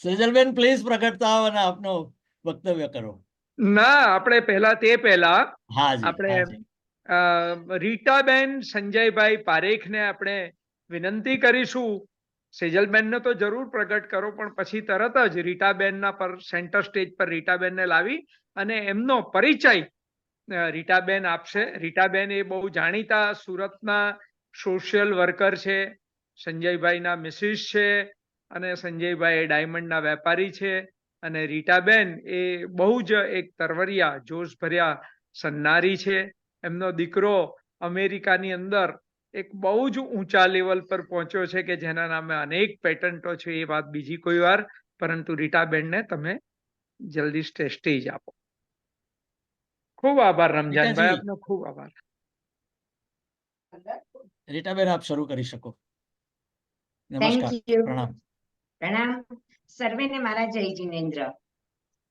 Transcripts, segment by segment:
Sejalben please પ્રગટ થાઓ અને આપનું વક્તવ્ય કરો. ના, આપણે પહેલા હાજી આપણે હાજી. રીટાબેન સંજયભાઈ પારેખને આપણે વિનંતી કરીશું. સેજલબેનને તો જરૂર પ્રગટ કરો, પણ પછી તરત જ રીટાબેનના પર સેન્ટર સ્ટેજ પર રીટાબેનને લાવી અને એમનો પરિચય રીટાબેન આપશે. રીટાબેન એ બહુ જાણીતા સુરતના સોશિયલ વર્કર છે, સંજયભાઈના મિસિસ છે, અને સંજયભાઈ એ ડાયમંડના વેપારી છે. અને રીટાબેન એ બહુ જ એક તરવરિયા જોશભર્યા સન્નારી છે. એમનો દીકરો અમેરિકાની અંદર એક બહુ જ ઊંચા લેવલ પર પહોંચ્યો છે કે જેના નામે અનેક પેટન્ટો છે. એ વાત બીજી કોઈ વાર, પરંતુ રીટાબેનને તમે જલ્દી સ્ટેજ આપો. ખૂબ આભાર રમજાનભાઈ, આપનો ખૂબ આભાર. રીટાબેન આપ શરૂ કરી શકો. થેન્ક નમસ્કાર, યુ. પ્રણામ. પ્રણામ સર્વેને મારા જય જિનેન્દ્ર.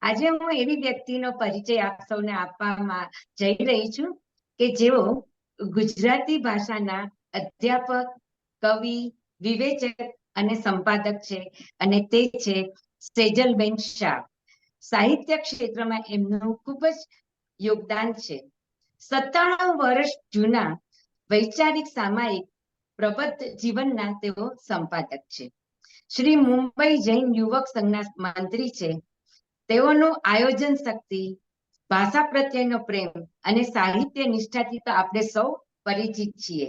આજે હું એવી વ્યક્તિનો પરિચય આપ સૌને આપવામાં જઈ રહી છું કે જેઓ ગુજરાતી ભાષાના અધ્યાપક, કવિ, વિવેચક અને સંપાદક છે, અને તે છે સેજલબેન શાહ. સાહિત્ય ક્ષેત્રમાં એમનું ખૂબ જ યોગદાન છે. 97 વર્ષ જૂના વૈચારિક સામાયિક પ્રબુદ્ધ જીવનના તેઓ સંપાદક છે. શ્રી મુંબઈ જૈન યુવક સંઘના મંત્રી છે. તેઓનું આયોજન શક્તિ, ભાષા પ્રત્યેનો પ્રેમ અને સાહિત્ય નિષ્ઠાથી તો આપણે સૌ પરિચિત છીએ.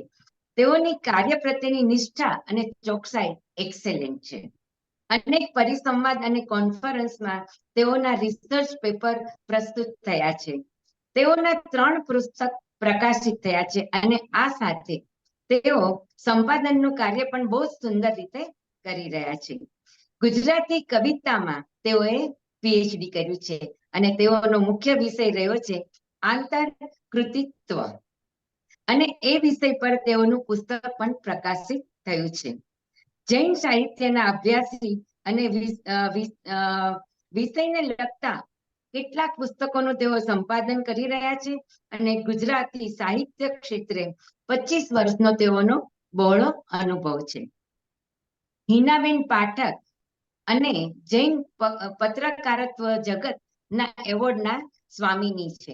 તેઓની કાર્ય પ્રત્યેની નિષ્ઠા અને ચોકસાઈ એક્સેલન્ટ છે. અનેક પરિસંવાદ અને કોન્ફરન્સમાં તેઓના રિસર્ચ પેપર પ્રસ્તુત થયા છે. તેઓના 3 પુસ્તક પ્રકાશિત થયા છે, અને આ સાથે તેઓ સંપાદનનું કાર્ય પણ બહુ સુંદર રીતે કરી રહ્યા છે. ગુજરાતી કવિતામાં તેઓએ પીએચડી કર્યું છે, અને તેઓનો મુખ્ય વિષય રહ્યો છે આંતરકૃતિત્વ, અને એ વિષય પર તેઓનું પુસ્તક પણ પ્રકાશિત થયું છે. જૈન સાહિત્યના અભ્યાસી અને વિષયને લગતા કેટલાક પુસ્તકોનું તેઓ સંપાદન કરી રહ્યા છે, અને ગુજરાતી સાહિત્ય ક્ષેત્રે 25 વર્ષનો તેઓનો બહોળો અનુભવ છે. હિનાબેન પાઠક અને જૈન પત્રકારત્વ જગતના એવોર્ડના સ્વામીની છે.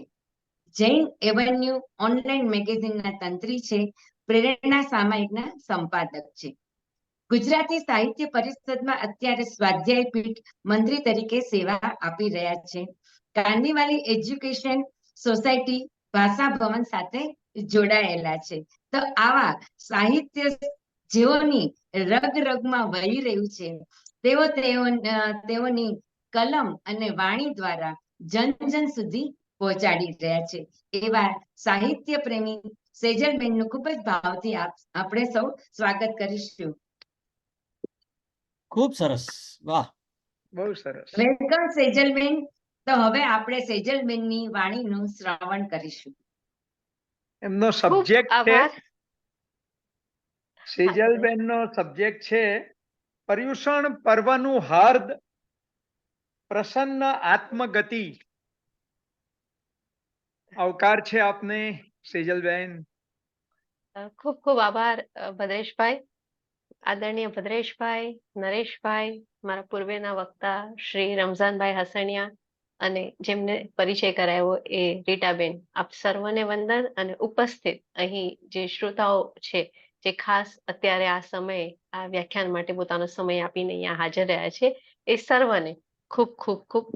જૈન એવન્યુ ઓનલાઈન મેગેઝિનના તંત્રી છે. પ્રેરણા સામાયિકના સંપાદક છે. ગુજરાતી સાહિત્ય પરિષદમાં અત્યારે સ્વાધ્યાય પીઠ મંત્રી તરીકે સેવા આપી રહ્યા છે. કાંદીવાલી એજ્યુકેશન સોસાયટી ભાષા ભવન સાથે જોડાયેલા છે. તો આવા સાહિત્ય જેઓની રગ રગમાં વહી રહ્યું છે, તેઓની કલમ અને વાણી દ્વારા જન જન સુધી પહોંચાડી રહ્યા છે. એવા સાહિત્ય પ્રેમી સેજલબેનનું ખૂબ જ ભાવથી આપણે સૌ સ્વાગત કરીશું. ખૂબ સરસ, વાહ, બહુ સરસ. વેલકમ સેજલબેન. તો હવે આપણે સેજલબેનની વાણીનું શ્રવણ કરીશું. એમનો સબ્જેક્ટ છે, સેજલબેનનો સબ્જેક્ટ છે પર્યુષણ પર્વનું હાર્દ, પ્રસન્ન આત્મગતિ. આવકાર છે આપને સેજલબેન. ખૂબ ખૂબ આભાર ભદ્રેશભાઈ, આદરણીય ભદ્રેશભાઈ, નરેશભાઈ, મારા પૂર્વેના વક્તા શ્રી રમઝાનભાઈ હસણિયા, અને જેમને પરિચય કરાયો એ રીટાબેન. આપ સર્વને વંદન, અને ઉપસ્થિત અહીં જે શ્રોતાઓ છે, જે ખાસ અત્યારે આ સમયે આ વ્યાખ્યાન માટે પોતાનો સમય આપીને અહીંયા હાજર રહ્યા છે, એ સર્વને ખૂબ ખૂબ ખૂબ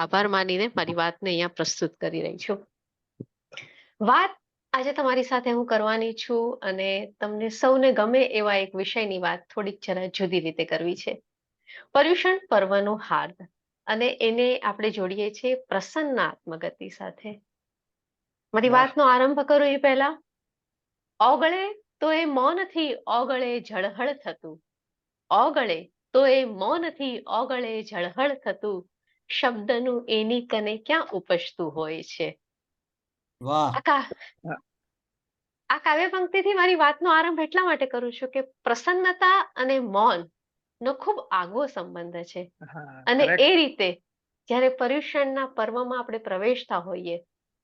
આભાર માનીને મારી વાતને અહીંયા પ્રસ્તુત કરી રહી છું. વાત આજે તમારી સાથે હું કરવાની છું, અને તમને સૌને ગમે એવા એક વિષયની વાત થોડીક જરા જુદી રીતે કરવી છે. પર્યુષણ પર્વનું હાર્દ, અને એને આપણે જોડીએ છીએ પ્રસન્ન આત્મગતિ સાથે. મારી વાતનો આરંભ કરું એ પહેલા, ઓગળે તો એ મૌનથી ઓગળે ઝળહળ થતું, ઓગળે તો એ મૌનથી ઓગળે ઝળહળ થતું, શબ્દનું એની કને ક્યાં ઉપજતું હોય છે. વાહ. આ કાવ્ય પંક્તિથી મારી વાતનો આરંભ એટલા માટે કરું છું કે પ્રસન્નતા અને મૌન નો ખૂબ આગવો સંબંધ છે. અને એ રીતે જ્યારે પર્યુષણના પર્વમાં આપણે પ્રવેશતા હોઈએ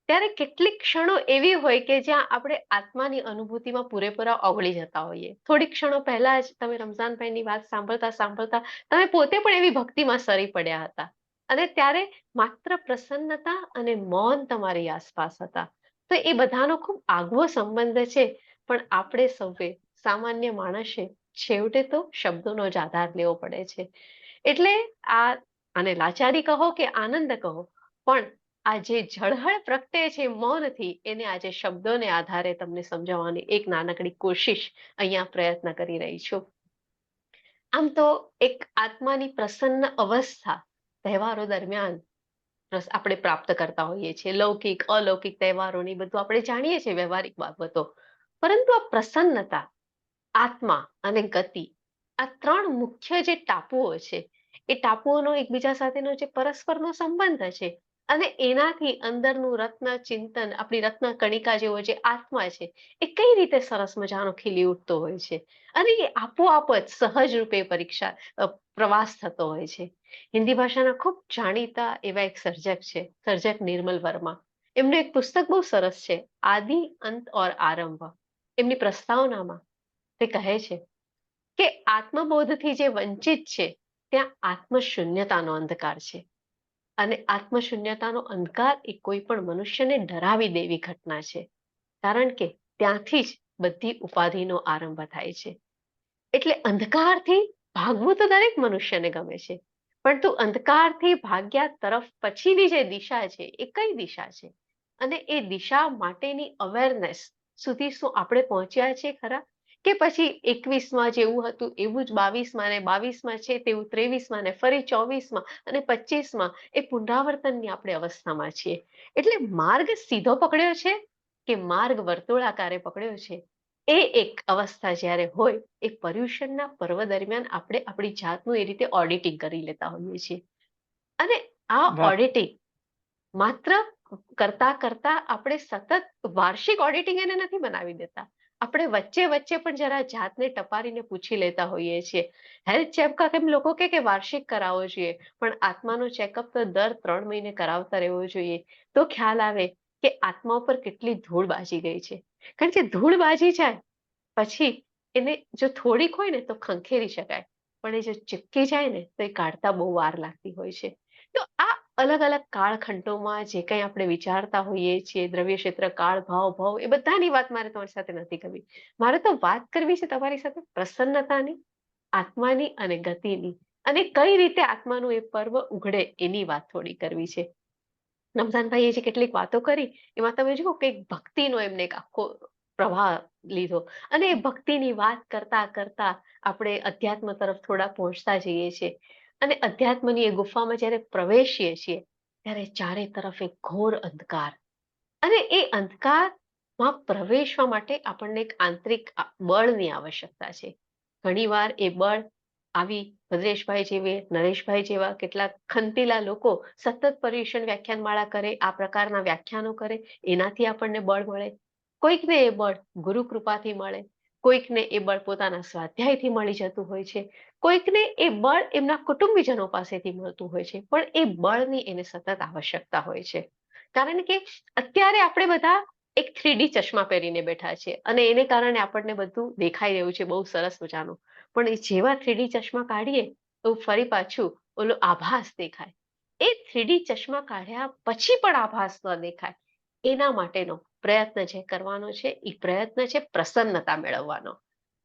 ત્યારે કેટલીક ક્ષણો એવી હોય કે જ્યાં આપણે આત્માની અનુભૂતિમાં પૂરેપૂરા ઓગળી જતા હોઈએ. થોડીક ક્ષણો પહેલા જ તમે રમઝાનભાઈની વાત સાંભળતા સાંભળતા તમે પોતે પણ એવી ભક્તિમાં સરી પડ્યા હતા. અને ત્યારે માત્ર પ્રસન્નતા અને મૌન તમારી આસપાસ હતા. તો એ બધાનો ખૂબ આગવો સંબંધ છે. પણ આપણે સૌએ સામાન્ય માણસે છેવટે તો શબ્દોનો જ આધાર લેવો પડે છે. એટલે આને લાચારી કહો કે આનંદ કહો, પણ આ જે ઝળહળ પ્રગટે છે મૌનથી, એને આજે શબ્દોને આધારે તમને સમજાવવાની એક નાનકડી કોશિશ અહીંયા પ્રયત્ન કરી રહી છું. આમ તો એક આત્માની પ્રસન્ન અવસ્થા તહેવારો દરમિયાન આપણે પ્રાપ્ત કરતા હોઈએ છીએ. લૌકિક અલૌકિક તહેવારોની બધું આપણે જાણીએ છીએ વ્યવહારિક બાબતો, પરંતુ આ પ્રસન્નતા, આત્મા અને ગતિ, આ ત્રણ મુખ્ય જે ટાપુઓ છે, એ ટાપુઓનો એકબીજા સાથેનો જે પરસ્પરનો સંબંધ છે, અને એનાથી અંદરનું રત્ન ચિંતન, આપણી રત્ન કણિકા જેવો જે આત્મા છે, એ કઈ રીતે સરસ મજાનો ખીલી ઉઠતો હોય છે, અને એ આપોઆપ જ સહજ રૂપે પ્રવાસ થતો હોય છે. હિન્દી ભાષાના ખૂબ જાણીતા એવા એક સર્જક છે, સર્જક નિર્મલ વર્મા. એમનું એક પુસ્તક બહુ સરસ છે, આદિ અંત ઓર આરંભ. એમની પ્રસ્તાવનામાં તે કહે છે કે આત્મબોધથી જે વંચિત છે ત્યાં આત્મશૂન્યતાનો અંધકાર છે. અને આત્મશૂન્યતાનો અંધકાર એ કોઈ પણ મનુષ્યને ડરાવી દેવી ઘટના છે, કારણ કે ત્યાંથી જ બધી ઉપાધિનો આરંભ થાય છે. એટલે અંધકારથી ભાગવું તો દરેક મનુષ્યને ગમે છે, પરંતુ અંધકારથી ભાગ્યા તરફ પછીની જે દિશા છે એ કઈ દિશા છે, અને એ દિશા માટેની અવેરનેસ સુધી શું આપણે પહોંચ્યા છે ખરા? કે પછી 21માં જેવું હતું એવું જ 22માં, ને 22માં છે તેવું 23માં, ને ફરી 24માં અને 25માં એ પુનરાવર્તનની આપણે અવસ્થામાં છીએ. એટલે માર્ગ સીધો પકડ્યો છે કે માર્ગ વર્તુળાકારે પકડ્યો છે, એ એક અવસ્થા જ્યારે હોય, એ પર્યુષણના પર્વ દરમિયાન આપણે આપણી જાતનું એ રીતે ઓડિટિંગ કરી લેતા હોઈએ છીએ. અને આ વાહ. ઓડિટિંગ માત્ર કરતા કરતા આપણે સતત વાર્ષિક ઓડિટિંગ એને નથી બનાવી દેતા. આપણે વચ્ચે વચ્ચે પણ જરા જાતને ટપારીને પૂછી લેતા હોઈએ છીએ. હેલ્થ ચેકઅપ એમ લોકો કે વાર્ષિક કરાવવો જોઈએ, પણ આત્માનો ચેકઅપ તો દર 3 મહિને કરાવતા રહેવો જોઈએ. તો ખ્યાલ આવે કે આત્મા ઉપર કેટલી ધૂળ બાજી ગઈ છે. કારણ કે ધૂળ બાજી જાય પછી એને જો થોડીક હોય ને તો ખંખેરી શકાય, પણ એ જો ચીપકી જાય ને તો એ કાઢતા બહુ વાર લાગતી હોય છે. તો આ અલગ અલગ કાળખંડોમાં જે કંઈ આપણે વિચારતા હોઈએ છીએ, દ્રવ્ય ક્ષેત્ર, કાળ, ભાવ, એ બધાની વાત મારે તમારી સાથે નથી કરવી. મારે તો વાત કરવી છે તમારી સાથે પ્રસન્નતાની, આત્માની અને ગતિની, અને કઈ રીતે આત્માનું એ પર્વ ઉઘડે એની વાત થોડી કરવી છે. રમઝાનભાઈએ જે કેટલીક વાતો કરી એમાં તમે જુઓ કે ભક્તિનો એમને એક આખો પ્રવાહ લીધો, અને એ ભક્તિની વાત કરતા કરતા આપણે અધ્યાત્મ તરફ થોડા પહોંચતા જઈએ છીએ. અને અધ્યાત્મની એ ગુફામાં જ્યારે પ્રવેશીએ છીએ ત્યારે ચારે તરફ એક ઘોર અંધકાર, અને એ અંધકારમાં પ્રવેશવા માટે આપણને એક આંતરિક બળની આવશ્યકતા છે. ઘણીવાર એ બળ આવી ભદ્રેશભાઈ જેવી, નરેશભાઈ જેવા કેટલાક ખંતીલા લોકો સતત પર્યુષણ વ્યાખ્યાનમાળા કરે, આ પ્રકારના વ્યાખ્યાનો કરે, એનાથી આપણને બળ મળે. કોઈકને એ બળ ગુરુ કૃપાથી મળે, કોઈકને એ બળ પોતાના સ્વાધ્યાયથી મળી જતું હોય છે, કોઈકને એ બળ એમના કુટુંબીજનો પાસેથી મળતું હોય છે. પણ એ બળની એને સતત આવશ્યકતા હોય છે, કારણ કે અત્યારે આપણે બધા એક 3D ચશ્મા પહેરીને બેઠા છે, અને એને કારણે આપણને બધું દેખાઈ રહ્યું છે બહુ સરસ મજાનું. પણ એ જેવા 3D ચશ્મા કાઢીએ તો ફરી પાછું ઓલો આભાસ દેખાય. એ 3D ચશ્મા કાઢ્યા પછી પણ આભાસ ન દેખાય, એના માટેનો પ્રયત્ન જે કરવાનો છે એ પ્રયત્ન છે પ્રસન્નતા મેળવવાનો.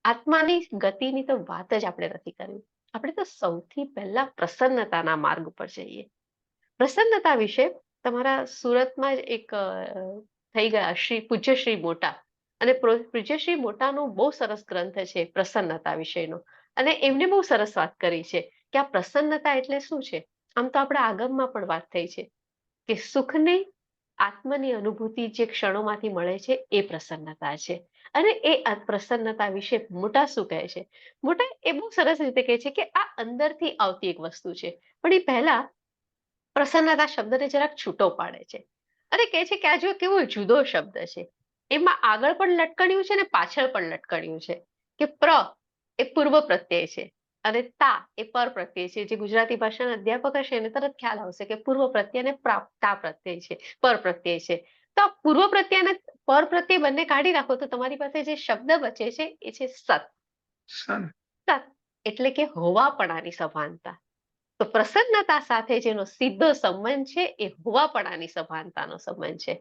આત્માની ગતિની તો વાત જ આપણે નથી કરવી. આપણે તો સૌથી પહેલા પ્રસન્નતાના માર્ગ ઉપર જઈએ. પ્રસન્નતા વિશે તમારા સુરતમાં જ એક થઈ ગયા પૂજ્ય શ્રી મોટા, અને પૂજ્ય શ્રી મોટાનો બહુ સરસ ગ્રંથ છે પ્રસન્નતા વિશેનો, અને એમને બહુ સરસ વાત કરી છે કે આ પ્રસન્નતા એટલે શું છે. આમ તો આપણા આગમમાં પણ વાત થઈ છે કે સુખની આત્મની અનુભૂતિ જે ક્ષણોમાંથી મળે છે એ પ્રસન્નતા છે. અને એ પ્રસન્નતા વિશે મોટા શું કહે છે? મોટા એ બહુ સરસ રીતે કહે છે કે આ અંદરથી આવતી એક વસ્તુ છે. પણ એ પહેલા પ્રસન્નતા શબ્દને જરાક છૂટો પાડે છે, અને કહે છે કે આ જો કેવો જુદો શબ્દ છે, એમાં આગળ પણ લટકણ્યું છે ને પાછળ પણ લટકણ્યું છે. કે પ્ર એ પૂર્વ પ્રત્યય છે, અને તા એ પર પ્રત્યય છે. જે ગુજરાતી ભાષાના અધ્યાપક હશે એને તરત ખ્યાલ આવશે કે પૂર્વ પ્રત્યય અને તા પ્રત્યય છે, પર પ્રત્યય છે. તો આ પૂર્વ પ્રત્યય અને પર પ્રત્યય બંને કાઢી નાખો તો તમારી પાસે જે શબ્દ બચે છે એ છે સત. સન. સત એટલે કે હોવાપણાની સભાનતા. તો પ્રસન્નતા સાથે જેનો સીધો સંબંધ છે એ હોવાપણાની સભાનતાનો સંબંધ છે.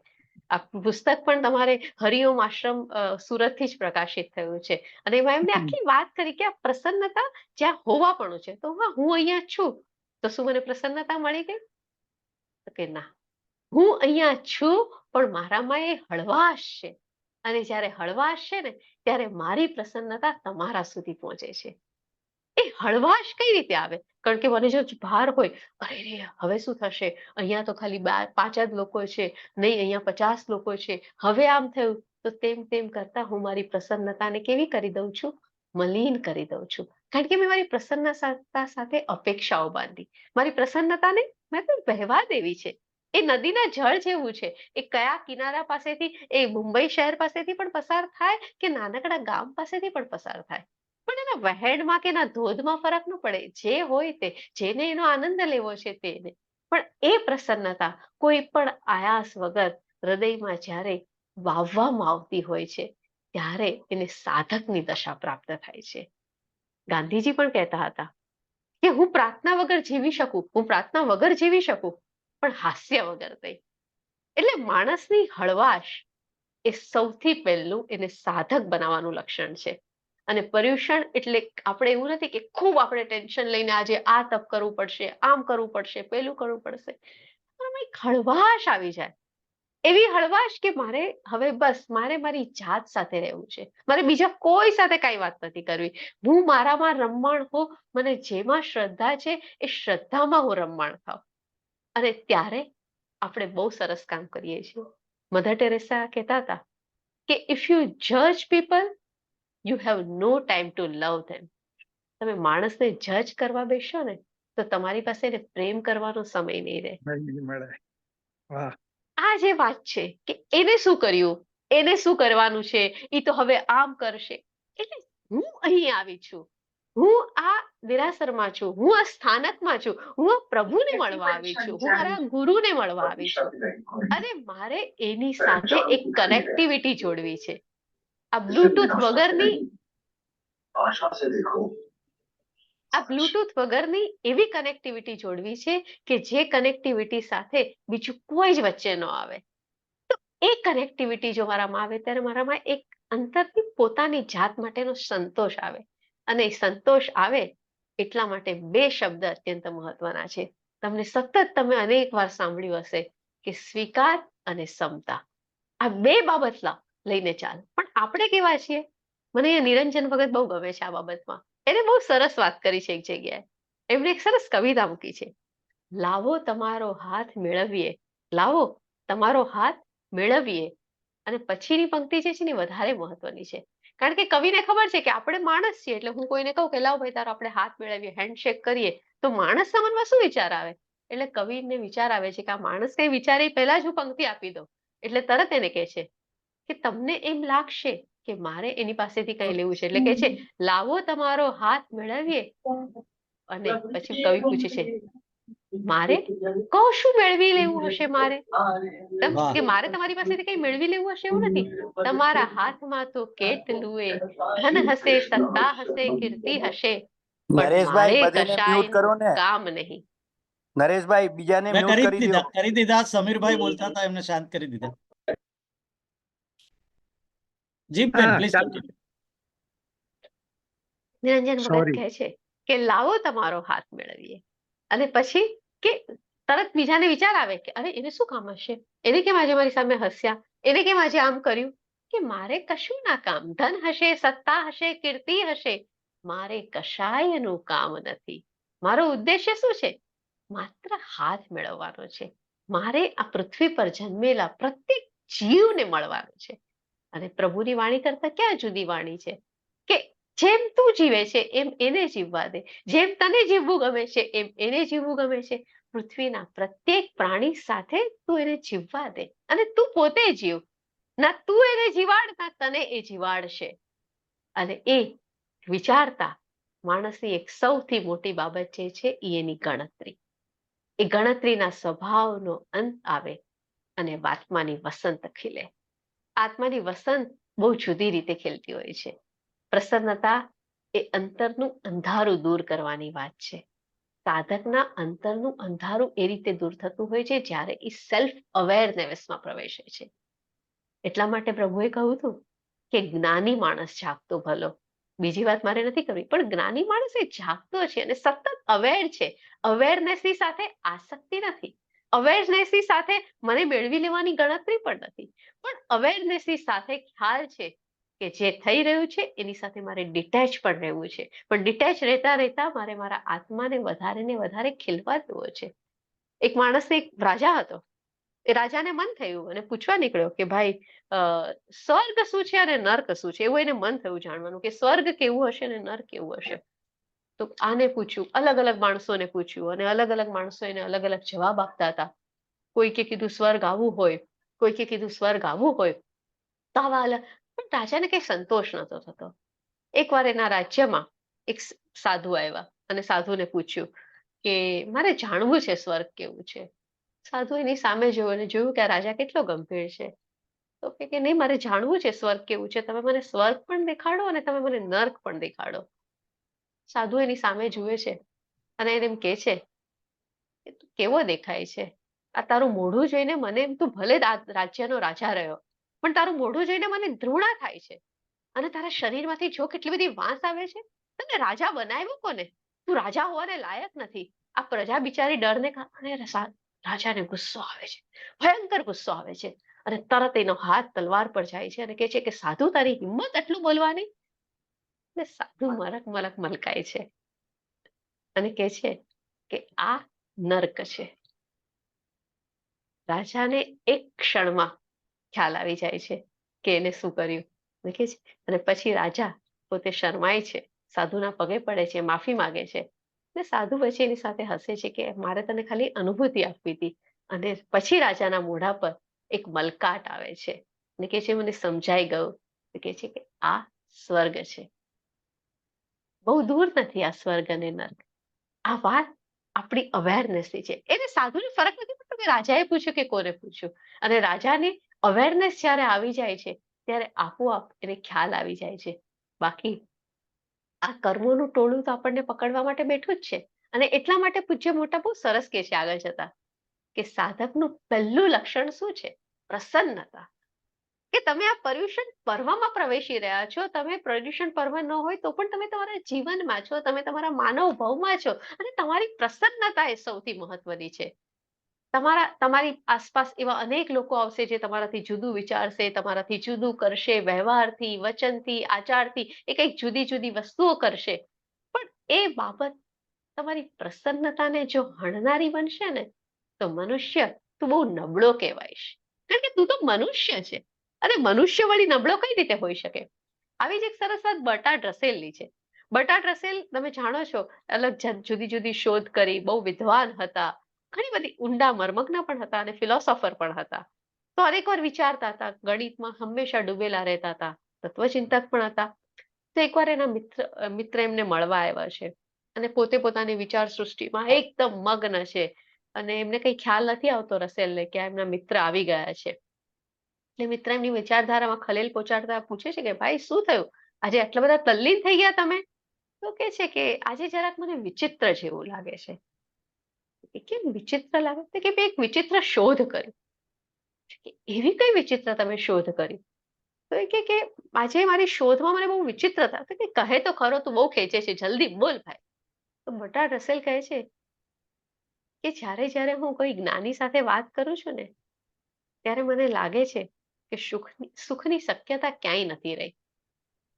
આ પુસ્તક પણ તમારે હરિઓમ આશ્રમ સુરતથી જ પ્રકાશિત થયું છે અને એમાં એમને આખી વાત કરી કે આ પ્રસન્નતા જ્યાં હોવાપણું છે તો હા હું અહીંયા છું તો શું મને પ્રસન્નતા મળી ગઈ? તો કે ના, હું અહીંયા છું પણ મારામાં એ હળવાશ છે અને જ્યારે હળવાશ છે ને ત્યારે મારી પ્રસન્નતા તમારા સુધી પહોંચે છે. એ હળવાશ કઈ રીતે આવે? કારણ કે મને જો ભાર હોય, અરે રે હવે શું થશે, અહીંયા તો ખાલી 5 જ લોકો છે, નહીં અહીંયા 50 લોકો છે, હવે આમ થયું, તો તેમ કરતા હું મારી પ્રસન્નતાને કેવી કરી દઉં છું? મલિન કરી દઉં છું. કારણ કે મેં મારી પ્રસન્નતા સાથે અપેક્ષાઓ બાંધી. મારી પ્રસન્નતાને મેં તો વહેવા દેવી છે. એ નદીના જળ જેવું છે. એ કયા કિનારા પાસેથી, એ મુંબઈ શહેર પાસેથી પણ પસાર થાય કે નાનકડા ગામ પાસેથી પણ પસાર થાય. પણ એના વહેણમાં કે એના ધોધમાં ફરક ન પડે. જે હોય તે, જેને એનો આનંદ લેવો છે તેને. પણ એ પ્રસન્નતા કોઈ પણ આયાસ વગર હૃદયમાં જ્યારે વાવવામાં આવતી હોય છે ત્યારે એને સાધકની દશા પ્રાપ્ત થાય છે. ગાંધીજી પણ કહેતા હતા કે હું પ્રાર્થના વગર જીવી શકું, હું પ્રાર્થના વગર જીવી શકું, પણ હાસ્ય વગર નહીં. એટલે માણસની હળવાશ એ સૌથી પહેલું એને સાધક બનાવવાનું લક્ષણ છે. અને પર્યુષણ એટલે આપણે એવું નથી કે ખૂબ આપણે ટેન્શન લઈને આજે આ તપ કરવું પડશે, આમ કરવું પડશે, પેલું કરવું પડશે. આમાં એક હળવાશ આવી જાય. એવી હળવાશ કે મારે હવે બસ મારે મારી જાત સાથે રહેવું છે. મારે બીજા કોઈ સાથે કઈ વાત નથી કરવી. હું મારામાં રમમાણ હો, મને જેમાં શ્રદ્ધા છે એ શ્રદ્ધામાં હું રમમાણ થાવ. અને ત્યારે આપણે બહુ સરસ કામ કરીએ છીએ. મધર ટેરેસા કહેતા હતા કે ઇફ યુ જજ people you have no time to love them. તમે માણસને જજ કરવા બેસો ને તો તમારી પાસે એને પ્રેમ કરવાનો સમય નહીં રહે. મળે. વાહ. આ જે વાત છે કે એને શું કર્યું, એને શું કરવાનું છે, એ તો હવે આમ કરશે. એટલે હું અહીં આવી છું, હું આ દેરાસરમાં છું, હું આ સ્થાનકમાં છું, હું આ પ્રભુને મળવા આવી છું, હું મારા ગુરુને મળવા આવી છું અને મારે એની સાથે એક કનેક્ટિવિટી જોડવી છે. આ બ્લુટૂથ વગરની એવી કનેક્ટિવિટી જોડવી છે કે જે કનેક્ટિવિટી સાથે બીજું કોઈ જ વચ્ચે ન આવે. તો એ કનેક્ટિવિટી જો મારામાં આવે ત્યારે મારામાં એક અંતરથી પોતાની જાત માટેનો સંતોષ આવે. અને સંતોષ આવે એટલા માટે 2 શબ્દ અત્યંત મહત્વના છે. તમને સતત તમે અનેક વાર સાંભળ્યું હશે કે સ્વીકાર અને સમતા. આ 2 બાબત લઈને ચાલ. પણ આપણે કેવા છીએ? મને નિરંજન ભગત બહુ ગમે છે આ બાબતમાં. એને બહુ સરસ વાત કરી છે એક જગ્યાએ. એમણે એક સરસ કવિતા મૂકી છે. લાવો તમારો હાથ મેળવીએ, લાવો તમારો હાથ મેળવીએ. અને પછીની પંક્તિ જે છે ને વધારે મહત્વની છે. કારણ કે કવિને ખબર છે કે આપણે માણસ છીએ. એટલે હું કોઈને કહું કે લાવ ભાઈ તારો આપણે હાથ મેળવીએ, હેન્ડશેક કરીએ, તો માણસના મનમાં શું વિચાર આવે? એટલે કવિને વિચાર આવે છે કે આ માણસ કઈ વિચારે પહેલા જ હું પંક્તિ આપી દઉં. એટલે તરત એને કહે છે કે તમને એમ લાગશે કે મારે એની પાસેથી કઈ લેવું છે. એટલે કે છે લાવો તમારો હાથ મેળવીએ. અને પછી કવિ પૂછે છે મારે કહો શું મેળવી લેવું હશે મારે? કે મારે તમારી પાસેથી કઈ મેળવી લેવું હશે એવું નથી. તમારા હાથમાં તો કેટલું એ ધન હશે, સત્તા હશે, કીર્તિ હશે, પણ નરેશભાઈ મારે બધીને મ્યુટ કરો કશાયનું ને. કામ નહીં. નરેશભાઈ બીજાને મેં મ્યુટ કરી કરી દો. દીધા. સમીરભાઈ બોલતા હતા, એમને શાંત કરી દીધા. જી બેન, હા, પ્લીઝ ચાલો. કન્ટિન્યુ. નિરંજન ભગત Sorry. કહે છે કે લાવો તમારો હાથ મેળવીએ. અને પછી કે તરત બીજાને વિચાર આવે કે અરે એને શું કામ હશે, એને કેમ આજે મારી સામે હસ્યા, એને કેમ આજે આમ કર્યું? કે મારે કશું ના કામ. ધન હશે, સત્તા હશે, કીર્તિ હશે, મારે કશાયનું કામ નથી. મારો ઉદ્દેશ્ય શું છે? માત્ર હાથ મેળવવાનો છે. મારે આ પૃથ્વી પર જન્મેલા પ્રત્યેક જીવને મળવાનું છે. અને પ્રભુની વાણી કરતા ક્યાં જુદી વાણી છે કે જેમ તું જીવે છે એમ એને જીવવા દે. જેમ તને જીવવું ગમે છે એમ એને જીવવું ગમે છે. પૃથ્વીના પ્રત્યેક પ્રાણી સાથે તું એને જીવવા દે અને તું પોતે જીવ. ના તું એને જીવાડ, ના તને એ જીવાડશે. અને એ વિચારતા માણસની એક સૌથી મોટી બાબત જે છે એ એની ગણતરી. એ ગણતરીના સ્વભાવનો અંત આવે અને આત્માની વસંત ખીલે. આત્માની વસંત બહુ જુદી રીતે ખીલતી હોય છે. પ્રસન્નતા એ અંતરનું અંધારું દૂર કરવાની વાત છે. સાધકના અંતરનું અંધારું એ રીતે દૂર થતું હોય છે જ્યારે એ સેલ્ફ અવેરનેસમાં પ્રવેશે છે. એટલા માટે પ્રભુએ કહ્યું હતું કે જ્ઞાની માણસ જાગતો ભલો. બીજી વાત મારે નથી કરવી, પણ જ્ઞાની માણસ એ જાગતો છે અને સતત અવેર છે. અવેરનેસની સાથે આસક્તિ નથી, અવેરનેસની સાથે મને મેળવી લેવાની ગણતરી પણ નથી, પણ અવેરનેસની સાથે ખ્યાલ છે કે જે થઈ રહ્યું છે એની સાથે મારે ડિટેચ પણ રહેવું છે. પણ ડિટેચ રહેતા રહેતા મારે મારા આત્માને વધારે ને વધારે ખીલવા દેવો છે. એક માણસ એક રાજા હતો. એ રાજાને મન થયું અને પૂછવા નીકળ્યો કે ભાઈ સ્વર્ગ શું છે અને નર્ક શું છે. એવું એને મન થયું જાણવાનું કે સ્વર્ગ કેવું હશે અને નર્ક કેવું હશે. તો આને પૂછ્યું, અલગ અલગ માણસોને પૂછ્યું અને અલગ અલગ માણસો એને અલગ અલગ જવાબ આપતા હતા. કોઈકે કીધું સ્વર્ગ આવું હોય, કોઈકે કીધું સ્વર્ગ આવું હોય. તો આવા અલગ, પણ રાજાને કઈ સંતોષ નતો થતો. એકવાર એના રાજ્યમાં એક સાધુ આવ્યા અને સાધુને પૂછ્યું કે મારે જાણવું છે સ્વર્ગ કેવું છે. સાધુ એની સામે જોયું અને જોયું કે આ રાજા કેટલો ગંભીર છે. તો કે નહીં, મારે જાણવું છે સ્વર્ગ કેવું છે. તમે મને સ્વર્ગ પણ દેખાડો અને તમે મને નર્ક પણ દેખાડો. સાધુ એની સામે જુએ છે અને એને એમ કે છે કે તું કેવો દેખાય છે. આ તારું મોઢું જોઈને મને એમ, તું ભલે રાજ્યનો રાજા રહ્યો, પણ તારું મોઢું જોઈને મને ઘૃણા થાય છે. અને તારા શરીરમાંથી જો કેટલી બધી વાસ આવે છે. તને રાજા બનાવ્યો કોને? તું રાજા હોવાને લાયક નથી. આ પ્રજા બિચારી ડરને કારણે રાજાને ગુસ્સો આવે છે, ભયંકર ગુસ્સો આવે છે. અને તરત એનો હાથ તલવાર પર જાય છે અને કહે છે કે સાધુ, તારી હિંમત એટલું બોલવાની? ને સાધુ મલક મલક મલકાય છે અને કહે છે કે આ નર્ક છે. રાજાને એક ક્ષણમાં ખ્યાલ આવી જાય છે કે એને શું કર્યું. દેખે છે. અને પછી રાજા પોતે શરમાય છે, સાધુના પગે પડે છે, માફી માંગે છે. ને સાધુ પછી એની સાથે હસે છે કે મારે તને ખાલી અનુભૂતિ આપવી હતી. અને પછી રાજાના મોઢા પર એક મલકાટ આવે છે અને કે છે મને સમજાઈ ગયું. કે છે કે આ સ્વર્ગ છે. બહુ દૂર નથી આ સ્વર્ગ અને નર્ક. આ વાત આપણી અવેરનેસની છે. એને સાધુને ફરક નથી પડતો કે રાજાએ પૂછ્યું કે કોને પૂછ્યું. અને રાજાની અવેરનેસ જ્યારે આવી જાય છે ત્યારે આપોઆપ એને ખ્યાલ આવી જાય છે. બાકી આ કર્મોનું ટોળું તો આપણને પકડવા માટે બેઠું જ છે. અને એટલા માટે પૂજ્ય મોટા બહુ સરસ કે છે આગળ જતા કે સાધકનું પહેલું લક્ષણ શું છે? પ્રસન્નતા. કે તમે આ પર્યુષણ પર્વમાં પ્રવેશી રહ્યા છો. તમે પર્યુષણ પર્વ ન હોય તો પણ તમે તમારા જીવનમાં છો, તમે તમારા માનવ ભાવમાં છો અને તમારી પ્રસન્નતા એ સૌથી મહત્વની છે. તમારી આસપાસ એવા અનેક લોકો આવશે જે તમારાથી જુદું વિચારશે, તમારાથી જુદું કરશે, વ્યવહારથી, વચનથી, આચારથી એ કંઈક જુદી જુદી વસ્તુઓ કરશે. પણ એ બાબત તમારી પ્રસન્નતાને જો હણનારી બનશે ને તો મનુષ્ય તું બહુ નબળો કહેવાઈશ. કારણ કે તું તો મનુષ્ય છે. અને મનુષ્ય વળી નબળો કઈ રીતે હોઈ શકે? આવી જ એક સરસ વાત બર્ટાડ રસેલની છે. બર્ટાડ રસેલ તમે જાણો છો, અલગ જુદી જુદી શોધ કરી, બહુ વિદ્વાન હતા, ઘણી બધી ઊંડા મર્મજ્ઞ પણ હતા અને ફિલોસોફર પણ હતા. તો અનેકવાર વિચારતા હતા, ગણિતમાં હંમેશા ડૂબેલા રહેતા હતા, તત્વચિંતક પણ હતા. તો એકવાર એના મિત્ર એમને મળવા આવ્યા છે અને પોતે પોતાની વિચાર સૃષ્ટિમાં એકદમ મગ્ન છે અને એમને કઈ ખ્યાલ નથી આવતો રસેલને કે એમના મિત્ર આવી ગયા છે. એટલે મિત્ર એમની વિચારધારામાં ખલેલ પહોંચાડતા પૂછે છે કે ભાઈ શું થયું? આજે આટલા બધા તલ્લીન થઈ ગયા તમે? તો કે છે કે આજે જરાક મને વિચિત્ર જેવું લાગે છે. કેમ વિચિત્ર લાગે? તો કે એક વિચિત્ર શોધ કરી. એવી કઈ વિચિત્ર તમે શોધ કરી? તો એ કે આજે મારી શોધમાં મને બહુ વિચિત્રતા. તો કે કહે તો ખરો, તું બહુ ખેંચે છે, જલ્દી બોલ ભાઈ. તો બર્ટાડ રસેલ કહે છે કે જ્યારે જ્યારે હું કોઈ જ્ઞાની સાથે વાત કરું છું ને ત્યારે મને લાગે છે કે સુખની શક્યતા ક્યાંય નથી રહી.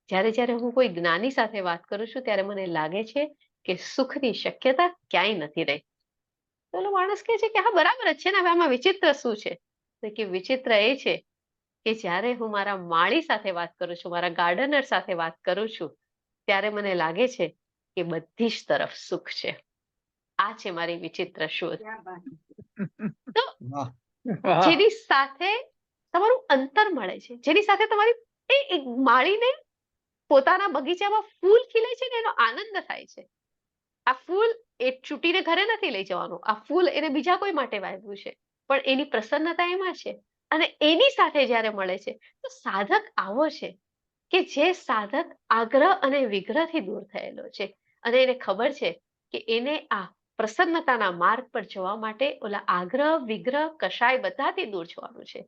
જ્યારે જ્યારે હું કોઈ જ્ઞાની સાથે વાત કરું છું ત્યારે મને લાગે છે કે સુખની શક્યતા ક્યાંય નથી રહી. તો ઓલો માણસ કહે છે કે હા બરાબર જ છે ને, હવે આમાં વિચિત્ર શું છે? તો કે વિચિત્ર એ છે કે જ્યારે હું મારા માળી સાથે વાત કરું છું, મારા ગાર્ડનર સાથે વાત કરું છું ત્યારે મને લાગે છે કે બધી જ તરફ સુખ છે. આ છે મારી વિચિત્ર શોધ. તો વાહ. જેની સાથે તમારું અંતર મળે છે, જેની સાથે તમારી એ માળીને પોતાના બગીચામાં ફૂલ ખીલે છે ને એનો આનંદ થાય છે. આ ફૂલ એ છૂટીને ઘરે નથી લઈ જવાનું. આ ફૂલ એને બીજા કોઈ માટે વાવ્યું છે. પણ એની પ્રસન્નતા એમાં છે. અને એની સાથે જ્યારે મળે છે તો સાધક આવો છે કે જે સાધક આગ્રહ અને વિગ્રહથી દૂર થયેલો છે અને એને ખબર છે કે એને આ પ્રસન્નતાના માર્ગ પર જવા માટે ઓલા આગ્રહ વિગ્રહ કશાય બધાથી દૂર જવાનું છે.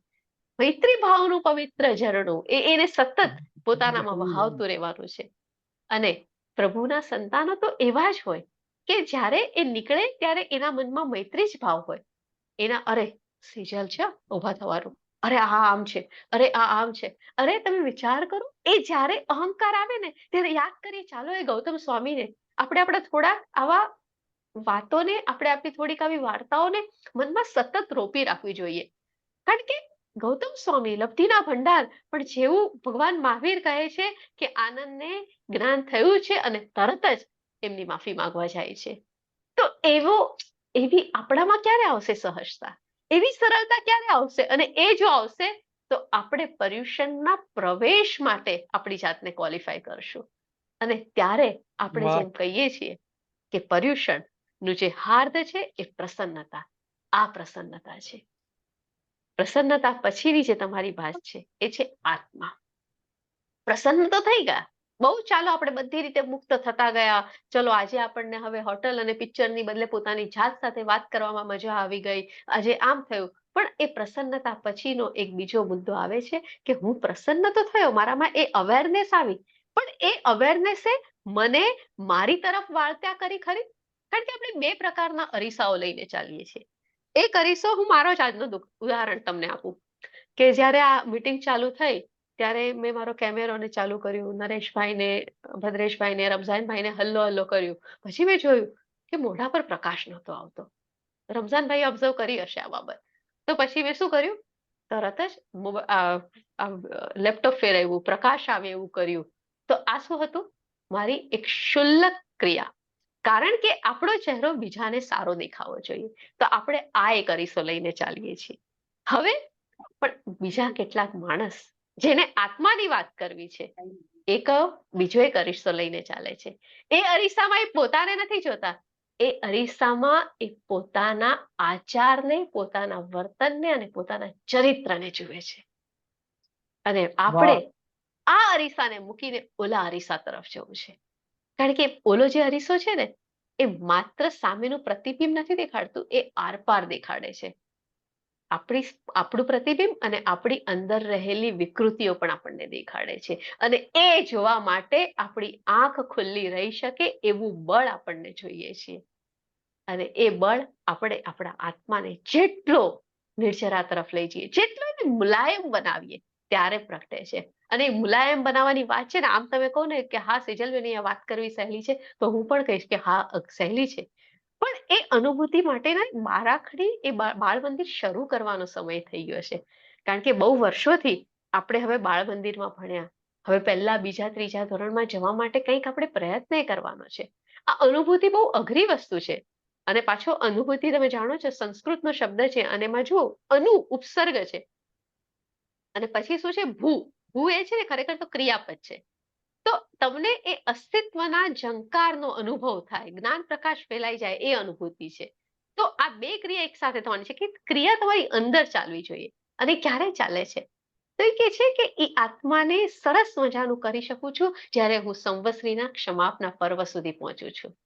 મૈત્રી ભાવનું પવિત્ર ઝરણું એને સતત પોતાનામાં વહાવતું રહેવાનું છે. અને પ્રભુના સંતાનો તો એવા જ હોય કે જ્યારે એ નીકળે ત્યારે એના મનમાં મૈત્રી જ ભાવ હોય. એના અરે સેજલ છે ઉભા થવાનું, અરે આ આમ છે, અરે આ આમ છે. અરે તમે વિચાર કરો, એ જ્યારે અહંકાર આવે ને ત્યારે યાદ કરીએ, ચાલો એ ગૌતમ સ્વામીને આપણે આપણા થોડાક આવા વાતોને, આપણે આપણી થોડીક આવી વાર્તાઓને મનમાં સતત રોપી રાખવી જોઈએ. કારણ કે ગૌતમ સ્વામી લબ્ધિના ભંડાર, પણ જેવું ભગવાન મહાવીર કહે છે કે આનંદને જ્ઞાન થયું છે અને તરત જ એમની માફી માંગવા જાય છે. તો એવી આપણામાં ક્યારે આવશે સહજતા, એવી સરળતા ક્યારે આવશે? અને એ જો આવશે તો આપણે પર્યુષણના પ્રવેશ માટે આપણી જાતને ક્વોલિફાય કરશું. અને ત્યારે આપણે વાહ. જેમ કહીએ છીએ કે પર્યુષણનું જે હાર્દ છે એ પ્રસન્નતા, આ પ્રસન્નતા છે. પ્રસન્નતા પછીની જે તમારી ભાત છે એ છે આત્મા. પ્રસન્ન તો થઈ ગયા, બહુ, ચાલો આપણે બધી રીતે મુક્ત થતા ગયા. ચલો આજે આપણને હવે હોટલ અને પિક્ચરની બદલે પોતાની જાત સાથે વાત કરવામાં મજા આવી ગઈ, આજે આમ થયું. પણ એ પ્રસન્નતા પછીનો એક બીજો મુદ્દો આવે છે કે હું પ્રસન્ન તો થયો, મારામાં એ અવેરનેસ આવી, પણ એ અવેરનેસે મને મારી તરફ વાળત્યા કરી ખરી. કારણ કે આપણે બે પ્રકારના અરીસાઓ લઈને ચાલીએ છીએ. એક અરીસો, હું મારો જ આજનો ઉદાહરણ તમને આપું કે જ્યારે આ મીટિંગ ચાલુ થઈ ત્યારે મેં મારો કેમેરોને ચાલુ કર્યું, નરેશભાઈને, ભદ્રેશભાઈને, રમઝાનભાઈને હલ્લો હલ્લો કર્યું. પછી મેં જોયું કે મોઢા પર પ્રકાશ નહોતો આવતો. રમઝાનભાઈ ઓબ્ઝર્વ કરી હશે આ બાબત. તો પછી મેં શું કર્યું, તરત જ લેપટોપ ફેરવ્યું, પ્રકાશ આવે એવું કર્યું. તો આ શું હતું? મારી એક ક્ષુલ્લક ક્રિયા. કારણ કે આપણો ચહેરો બીજાને સારો દેખાવો જોઈએ, તો આપણે આ એક અરીસો લઈને ચાલીએ છીએ. હવે પણ બીજા કેટલાક માણસ જેને આત્માની વાત કરવી છે, એક બીજો એક અરીસો લઈને ચાલે છે. એ અરીસામાં એ પોતાને નથી જોતા, એ અરીસામાં એ પોતાના આચારને, પોતાના વર્તનને અને પોતાના ચરિત્રને જુએ છે. અને આપણે આ અરીસાને મૂકીને ઓલા અરીસા તરફ જવું છે. કારણ કે ઓલો જે અરીસો છે ને, એ માત્ર સામેનું પ્રતિબિંબ નથી દેખાડતું, એ આરપાર દેખાડે છે. આપણું પ્રતિબિંબ અને આપણી અંદર રહેલી વિકૃતિઓ પણ આપણને દેખાડે છે. અને એ જોવા માટે આપણી આંખ ખુલ્લી રહી શકે એવું બળ આપણને જોઈએ છીએ. અને એ બળ આપણે આપણા આત્માને જેટલો નિર્જરા તરફ લઈ જઈએ, જેટલો એને મુલાયમ બનાવીએ, ત્યારે પ્રગટે છે. અને મુલાયમ બનાવવાની વાત છે ને, આમ તમે કહો ને કે હા સેજલબેન વાત કરવી સહેલી છે, તો હું પણ કહીશ કે હા સહેલી છે. પણ એ અનુભૂતિ માટેના બારાખડી, એ બાળ મંદિર શરૂ કરવાનો સમય થઈ ગયો છે. કારણ કે બહુ વર્ષોથી આપણે હવે બાળ મંદિરમાં ભણ્યા, હવે પહેલા બીજા ત્રીજા ધોરણમાં જવા માટે કંઈક આપણે પ્રયત્ન કરવાનો છે. આ અનુભૂતિ બહુ અઘરી વસ્તુ છે. અને પાછો અનુભૂતિ, તમે જાણો છો, સંસ્કૃતનો શબ્દ છે અને એમાં જુઓ અનુ ઉપસર્ગ છે અને પછી શું છે ભૂ. ભૂ એ છે ને ખરેખર તો ક્રિયાપદ છે. તો તમને એ અસ્તિત્વના ઝંકારનો અનુભવ થાય, જ્ઞાન પ્રકાશ ફેલાઈ જાય, એ અનુભૂતિ છે. તો આ બે ક્રિયા એક સાથે થવાની છે કે ક્રિયા તમારી અંદર ચાલવી જોઈએ. અને ક્યારે ચાલે છે? તો એ કે છે કે એ આત્માને સરસ મજાનું કરી શકું છું જ્યારે હું સંવત્સરીના ક્ષમાપના પર્વ સુધી પહોંચું છું.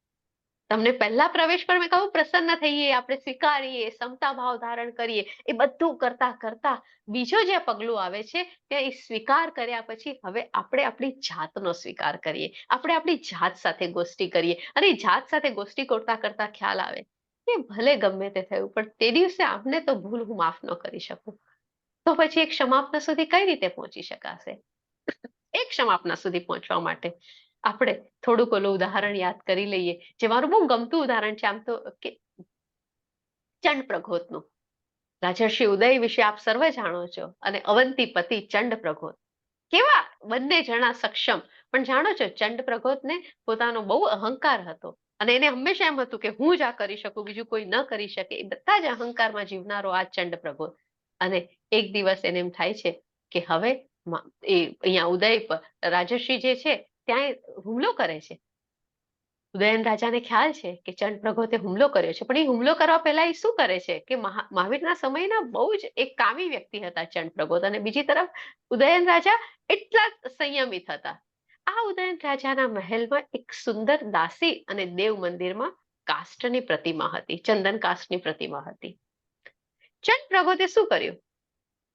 તમને પહેલા પ્રવેશ પર મેં કહું પ્રસન્ન થઈએ, આપણે સ્વીકારીએ, સમતા ભાવ ધારણ કરીએ, એ બધું કરતા કરતા બીજો જે પગલું આવે છે કે એ સ્વીકાર કર્યા પછી હવે આપણે આપણી જાતનો સ્વીકાર કરીએ, આપણે આપણી જાત સાથે ગોષ્ઠી કરીએ. અને જાત સાથે ગોષ્ઠી કરતા કરતા ખ્યાલ આવે કે ભલે ગમે તે થયું, પણ તે દિવસે આપને તો ભૂલ હું માફ ન કરી શકું. તો પછી એક ક્ષમાપના સુધી કઈ રીતે પહોંચી શકાશે? એક ક્ષમાપના સુધી પહોંચવા માટે આપણે થોડુંક ઓલું ઉદાહરણ યાદ કરી લઈએ, જે મારું બહુ ગમતું ઉદાહરણ છે આમ તો, કે ચંડ પ્રઘોતનું. રાજર્ષિ ઉદય વિશે આપ સર્વ જાણો છો, અને અવંતીપતિ ચંડ પ્રઘોત, કેવા બંને જણા સક્ષમ. પણ જાણો છો, ચંડ પ્રઘોતને પોતાનો બહુ અહંકાર હતો અને એને હંમેશા એમ હતું કે હું જ આ કરી શકું, બીજું કોઈ ન કરી શકે. એ બધા જ અહંકારમાં જીવનારો આ ચંડ પ્રઘોત. અને એક દિવસ એને એમ થાય છે કે હવે એ અહીંયા ઉદય પર રાજર્ષિ જે છે ત્યાં હુમલો કરે છે. ઉદયન રાજાને ખ્યાલ છે કે ચંડ પ્રગોતે હુમલો કર્યો છે, પણ એ હુમલો કરવા પહેલા એ શું કરે છે કે મહાવીરના સમયના બહુ જ એક કામી વ્યક્તિ હતા ચંડ પ્રગોત, અને બીજી તરફ ઉદયન રાજા એટલા જ સંયમિત હતા. આ ઉદયન રાજાના મહેલમાં એક સુંદર દાસી અને દેવ મંદિરમાં કાષ્ઠની પ્રતિમા હતી, ચંદન કાષ્ઠની પ્રતિમા હતી. ચંડ પ્રગોતે શું કર્યું?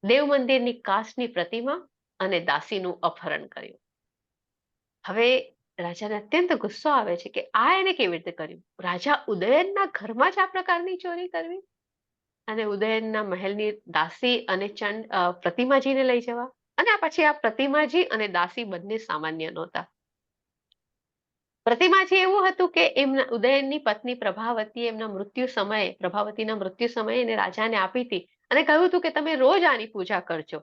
દેવ મંદિરની કાષ્ઠની પ્રતિમા અને દાસીનું અપહરણ કર્યું. હવે રાજાને અત્યંત ગુસ્સો આવે છે કે આ એને કેવી રીતે કર્યું? રાજા ઉદયનના ઘરમાં જ આ પ્રકારની ચોરી કરવી, અને ઉદયનના મહેલની દાસી અને પ્રતિમાજીને લઈ જવા. અને આ પછી આ પ્રતિમાજી અને દાસી બંને સામાન્ય નહોતા. પ્રતિમાજી એવું હતું કે એમના ઉદયનની પત્ની પ્રભાવતી એમના મૃત્યુ સમયે, પ્રભાવતીના મૃત્યુ સમયે એને રાજાને આપી હતી અને કહ્યું હતું કે તમે રોજ આની પૂજા કરજો.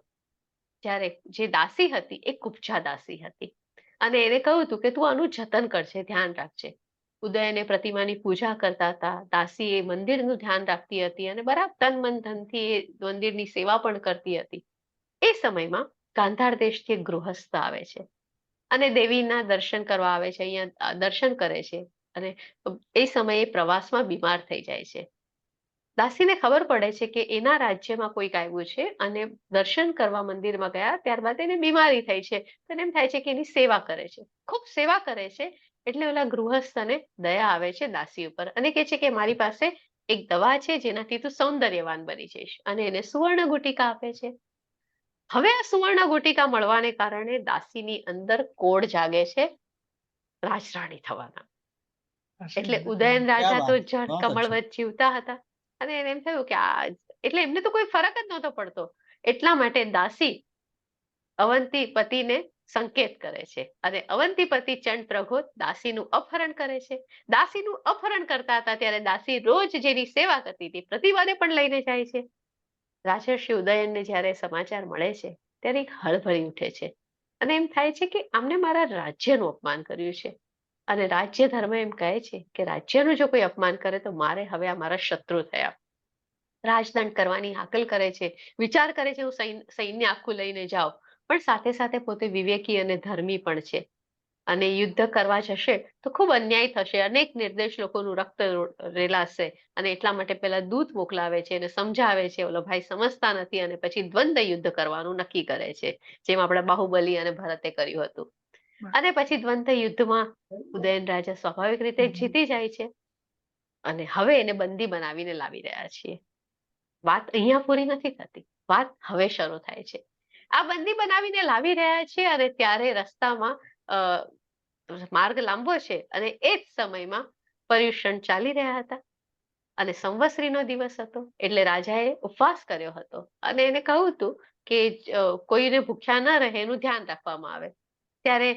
જ્યારે જે દાસી હતી એ કુબ્જા દાસી હતી, અને એને કહ્યું હતું કે તું આનું જતન કરજે, ધ્યાન રાખજે. ઉદયને પ્રતિમાની પૂજા કરતા હતા, દાસી એ મંદિરનું ધ્યાન રાખતી હતી અને બરાબર તન મન ધનથી એ મંદિરની સેવા પણ કરતી હતી. એ સમયમાં ગાંધાર દેશથી એક ગૃહસ્થ આવે છે અને દેવીના દર્શન કરવા આવે છે, અહીંયા દર્શન કરે છે, અને એ સમયે પ્રવાસમાં બીમાર થઈ જાય છે. દાસીને ખબર પડે છે કે એના રાજ્યમાં કોઈક આવ્યું છે અને દર્શન કરવા મંદિરમાં ગયા, ત્યારબાદ એને બીમારી થઈ છે. તો એમ થાય છે કે એની સેવા કરે છે, ખૂબ સેવા કરે છે. એટલે ઓલા ગૃહસ્થને દયા આવે છે દાસી ઉપર અને કહે છે કે મારી પાસે એક દવા છે જેનાથી તું સૌંદર્યવાન બની જઈશ, અને એને સુવર્ણ ગુટિકા આપે છે. હવે આ સુવર્ણ ગુટિકા મળવાને કારણે દાસીની અંદર કોડ જાગે છે રાજરાણી થવાના. એટલે ઉદયન રાજા તો જળ કમળવત જીવતા હતા, અને એને એમ થયું કે આ, એટલે એમને તો કોઈ ફરક જ નહોતો પડતો. એટલા માટે દાસી અવંતી પતિને સંકેત કરે છે, અને અવંતી પતિ ચંડ પ્રગોત દાસીનું અપહરણ કરે છે. દાસીનું અપહરણ કરતા હતા ત્યારે દાસી રોજ જેની સેવા કરતી હતી પ્રતિમાને પણ લઈને જાય છે. રાજર્ષિ ઉદયનને જ્યારે સમાચાર મળે છે ત્યારે એક હળભળી ઉઠે છે અને એમ થાય છે કે આમને મારા રાજ્યનું અપમાન કર્યું છે, અને રાજ્ય ધર્મ એમ કહે છે કે રાજ્યનું જો કોઈ અપમાન કરે તો મારે હવે આ મારા શત્રુ થયા. રાજદંડ કરવાની હાકલ કરે છે, વિચાર કરે છે હું સૈન્ય આખું લઈને જાઉં, પણ સાથે સાથે પોતે વિવેકી અને ધર્મી પણ છે, અને યુદ્ધ કરવા જશે તો ખૂબ અન્યાય થશે, અનેક નિર્દોષ લોકોનું રક્ત રેલાશે, અને એટલા માટે પેલા દૂત મોકલાવે છે અને સમજાવે છે. ઓલો ભાઈ સમજતા નથી અને પછી દ્વંદ્વ યુદ્ધ કરવાનું નક્કી કરે છે, જેમ આપણે બાહુબલી અને ભરતે કર્યું હતું. અને પછી દ્વંદ્વ યુદ્ધમાં ઉદયન રાજા સ્વાભાવિક રીતે જીતી જાય છે, અને હવે એને બંદી બનાવીને લાવી રહ્યા છીએ. વાત અહીંયા પૂરી નથી થતી, વાત હવે શરૂ થાય છે. આ બંદી બનાવીને લાવી રહ્યા છે, અને ત્યારે રસ્તામાં માર્ગ લાંબો છે, અને એ જ સમયમાં પર્યુષણ ચાલી રહ્યા હતા અને સંવત્સરીનો દિવસ હતો. એટલે રાજાએ ઉપવાસ કર્યો હતો અને એને કહ્યું હતું કે કોઈને ભૂખ્યા ન રહે એનું ધ્યાન રાખવામાં આવે. ત્યારે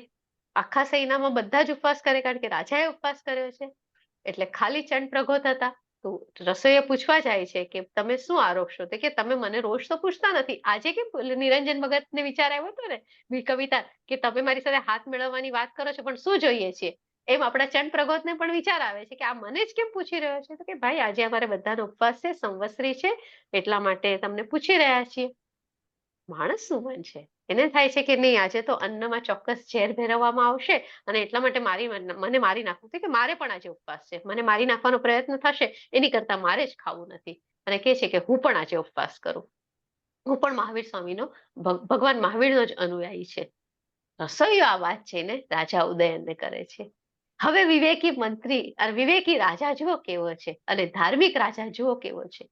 આખા સૈન્યમાં બધા જ ઉપવાસ કરે, કારણ કે રાજાએ ઉપવાસ કર્યો છે. એટલે ખાલી ચંડ પ્રગોત હતા. તો રસોઈએ પૂછવા જાય છે કે તમે શું આરોપશો? તો કે તમે મને રોજ તો પૂછતા નથી, આજે કેમ નિરંજન ભગતને વિચાર આવ્યો હતો ને કવિતા કે તમે મારી સાથે હાથ મેળવવાની વાત કરો છો, પણ શું જોઈએ છે? એમ આપણા ચંડ પ્રગોતને પણ વિચાર આવે છે કે આ મને જ કેમ પૂછી રહ્યો છે? તો કે ભાઈ આજે અમારે બધાનો ઉપવાસ છે, સંવત્સરી છે, એટલા માટે તમને પૂછી રહ્યા છીએ. માણસ શું મન છે, એને થાય છે કે નહીં આજે તો અન્નમાં ચોક્કસ ઝેર ભેરવવામાં આવશે અને એટલા માટે મને મારી નાખવું છે, કે મારે પણ આજે ઉપવાસ છે, મને મારી નાખવાનો પ્રયત્ન થશે એની કરતા મારે જ ખાવું નથી. અને કહે છે કે હું પણ આજે ઉપવાસ કરું, હું પણ મહાવીર સ્વામીનો ભગવાન મહાવીરનો જ અનુયાયી છે. રસોઈયો આ વાત છે ને રાજા ઉદયનને કરે છે. હવે વિવેકી મંત્રી અને વિવેકી રાજા જુઓ કેવો છે, અને ધાર્મિક રાજા જુઓ કેવો છે.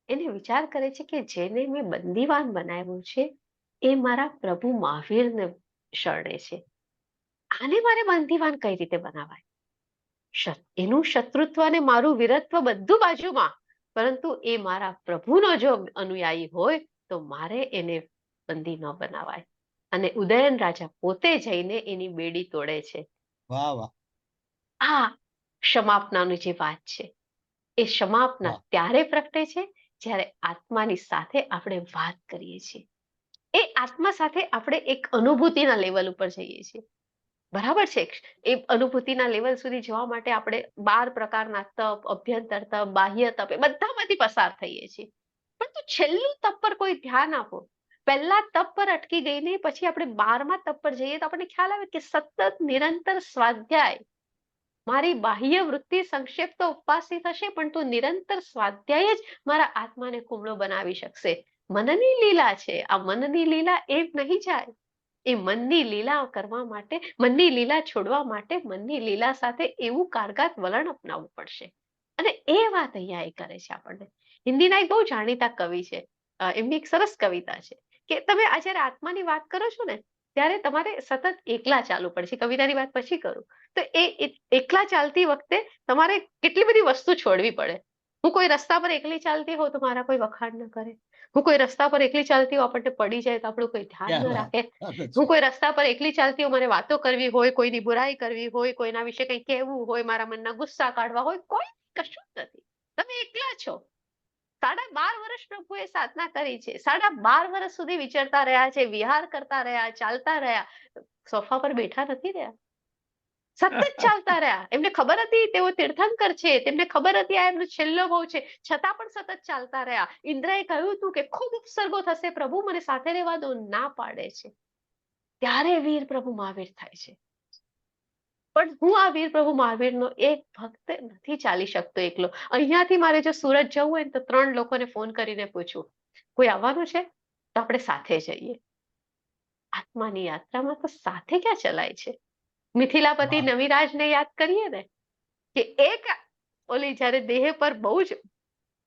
એને વિચાર કરે છે કે જેને મેં બંદીવાન બનાવ્યું છે એ મારા પ્રભુ મહાવીરને શરણે છે, આને મારે બંદીવાન કઈ રીતે બનાવાય? એનું શત્રુત્વ અને મારું વીરત્વ બધું બાજુમાં, પરંતુ એ મારા પ્રભુનો જો અનુયાયી હોય તો મારે એને બંદી ન બનાવાય. અને ઉદયન રાજા પોતે જઈને એની બેડી તોડે છે. વાહ વાહ. આ ક્ષમાપનાની જે વાત છે એ ક્ષમાપના ત્યારે પ્રગટે છે જ્યારે આત્માની સાથે આપણે વાત કરીએ છીએ. એ આત્મા સાથે આપણે એક અનુભૂતિના લેવલ ઉપર જઈએ છીએ. બરાબર છે, એ અનુભૂતિના લેવલ સુધી જવા માટે આપણે 12 પ્રકારના તપ, અભ્યંતર તપ, બાહ્ય તપ, એ બધામાંથી પસાર થઈએ છીએ. પરંતુ છેલ્લું તપ પર કોઈ ધ્યાન આપો. પહેલા તપ પર અટકી ગઈને પછી આપણે 12મા તપ પર જઈએ તો આપણને ખ્યાલ આવે કે સતત નિરંતર સ્વાધ્યાય, મારી બાહ્ય વૃત્તિ સંક્ષેપ તો ઉપવાસી થશે, પણ તું નિરંતર સ્વાધ્યાય જ મારા આત્માને કુમળો બનાવી શકશે. મનની લીલા છે આ. મનની લીલા એ નહીં જાય. એ મનની લીલા કરવા માટે, મનની લીલા છોડવા માટે મનની લીલા સાથે એવું કારગાત વલણ અપનાવવું પડશે. અને એ વાત અહીંયા એ કરે છે આપણને. હિન્દીના એક બહુ જાણીતા કવિ છે, એમની એક સરસ કવિતા છે કે તમે આ જયારે આત્માની વાત કરો છો ને ત્યારે તમારે સતત એકલા ચાલવું પડશે. કવિતાની વાત પછી કરું તો એ એકલા ચાલતી વખતે તમારે કેટલી બધી વસ્તુ છોડવી પડે. હું કોઈ રસ્તા પર એકલી ચાલતી હોઉં તો મારા કોઈ વખાણ ન કરે. હું કોઈ રસ્તા પર એકલી ચાલતી હોઉં, આપણને પડી જાય તો આપણું કોઈ ધ્યાન ક્યાં ન વાત, રાખે. વાત હું છે. કોઈ રસ્તા પર એકલી ચાલતી હોઉં, મને વાતો કરવી હોય, કોઈની બુરાઈ કરવી હોય, કોઈના વિશે કંઈ કહેવું હોય, મારા મનના ગુસ્સા કાઢવા હોય, કોઈ કશું જ નથી. તમે એકલા છો. 12.5 વર્ષ પ્રભુએ સાધના કરી છે. 12.5 વર્ષ સુધી વિચરતા રહ્યા છે, વિહાર કરતા રહ્યા, ચાલતા રહ્યા. સોફા પર બેઠા નથી રહ્યા. સતત ચાલતા રહ્યા. એમને ખબર હતી તેઓ તીર્થંકર છે, તેમને ખબર હતી આ એમનો છેલ્લો ભાવ છે, છતાં પણ સતત ચાલતા રહ્યા. ઇન્દ્રએ કહ્યું હતું કે ખૂબ ઉપસર્ગો થશે પ્રભુ, મને સાથે રહેવા દો. ના પાડે છે. ત્યારે વીર પ્રભુ મહાવીર થાય છે. પણ હું આ વીર પ્રભુ મહાવીરનો એક ભક્ત નથી ચાલી શકતો એકલો. અહીંયાથી મારે જો સુરત જવું હોય ને તો 3 લોકોને ફોન કરીને પૂછું કોઈ આવવાનું છે તો આપણે સાથે જઈએ. આત્માની યાત્રામાં તો સાથે ક્યાં ચલાય છે. મિથિલાપતિ વાહ. નવિરાજને યાદ કરીએ ને કે એક ઓલી જયારે દેહ પર બહુ જ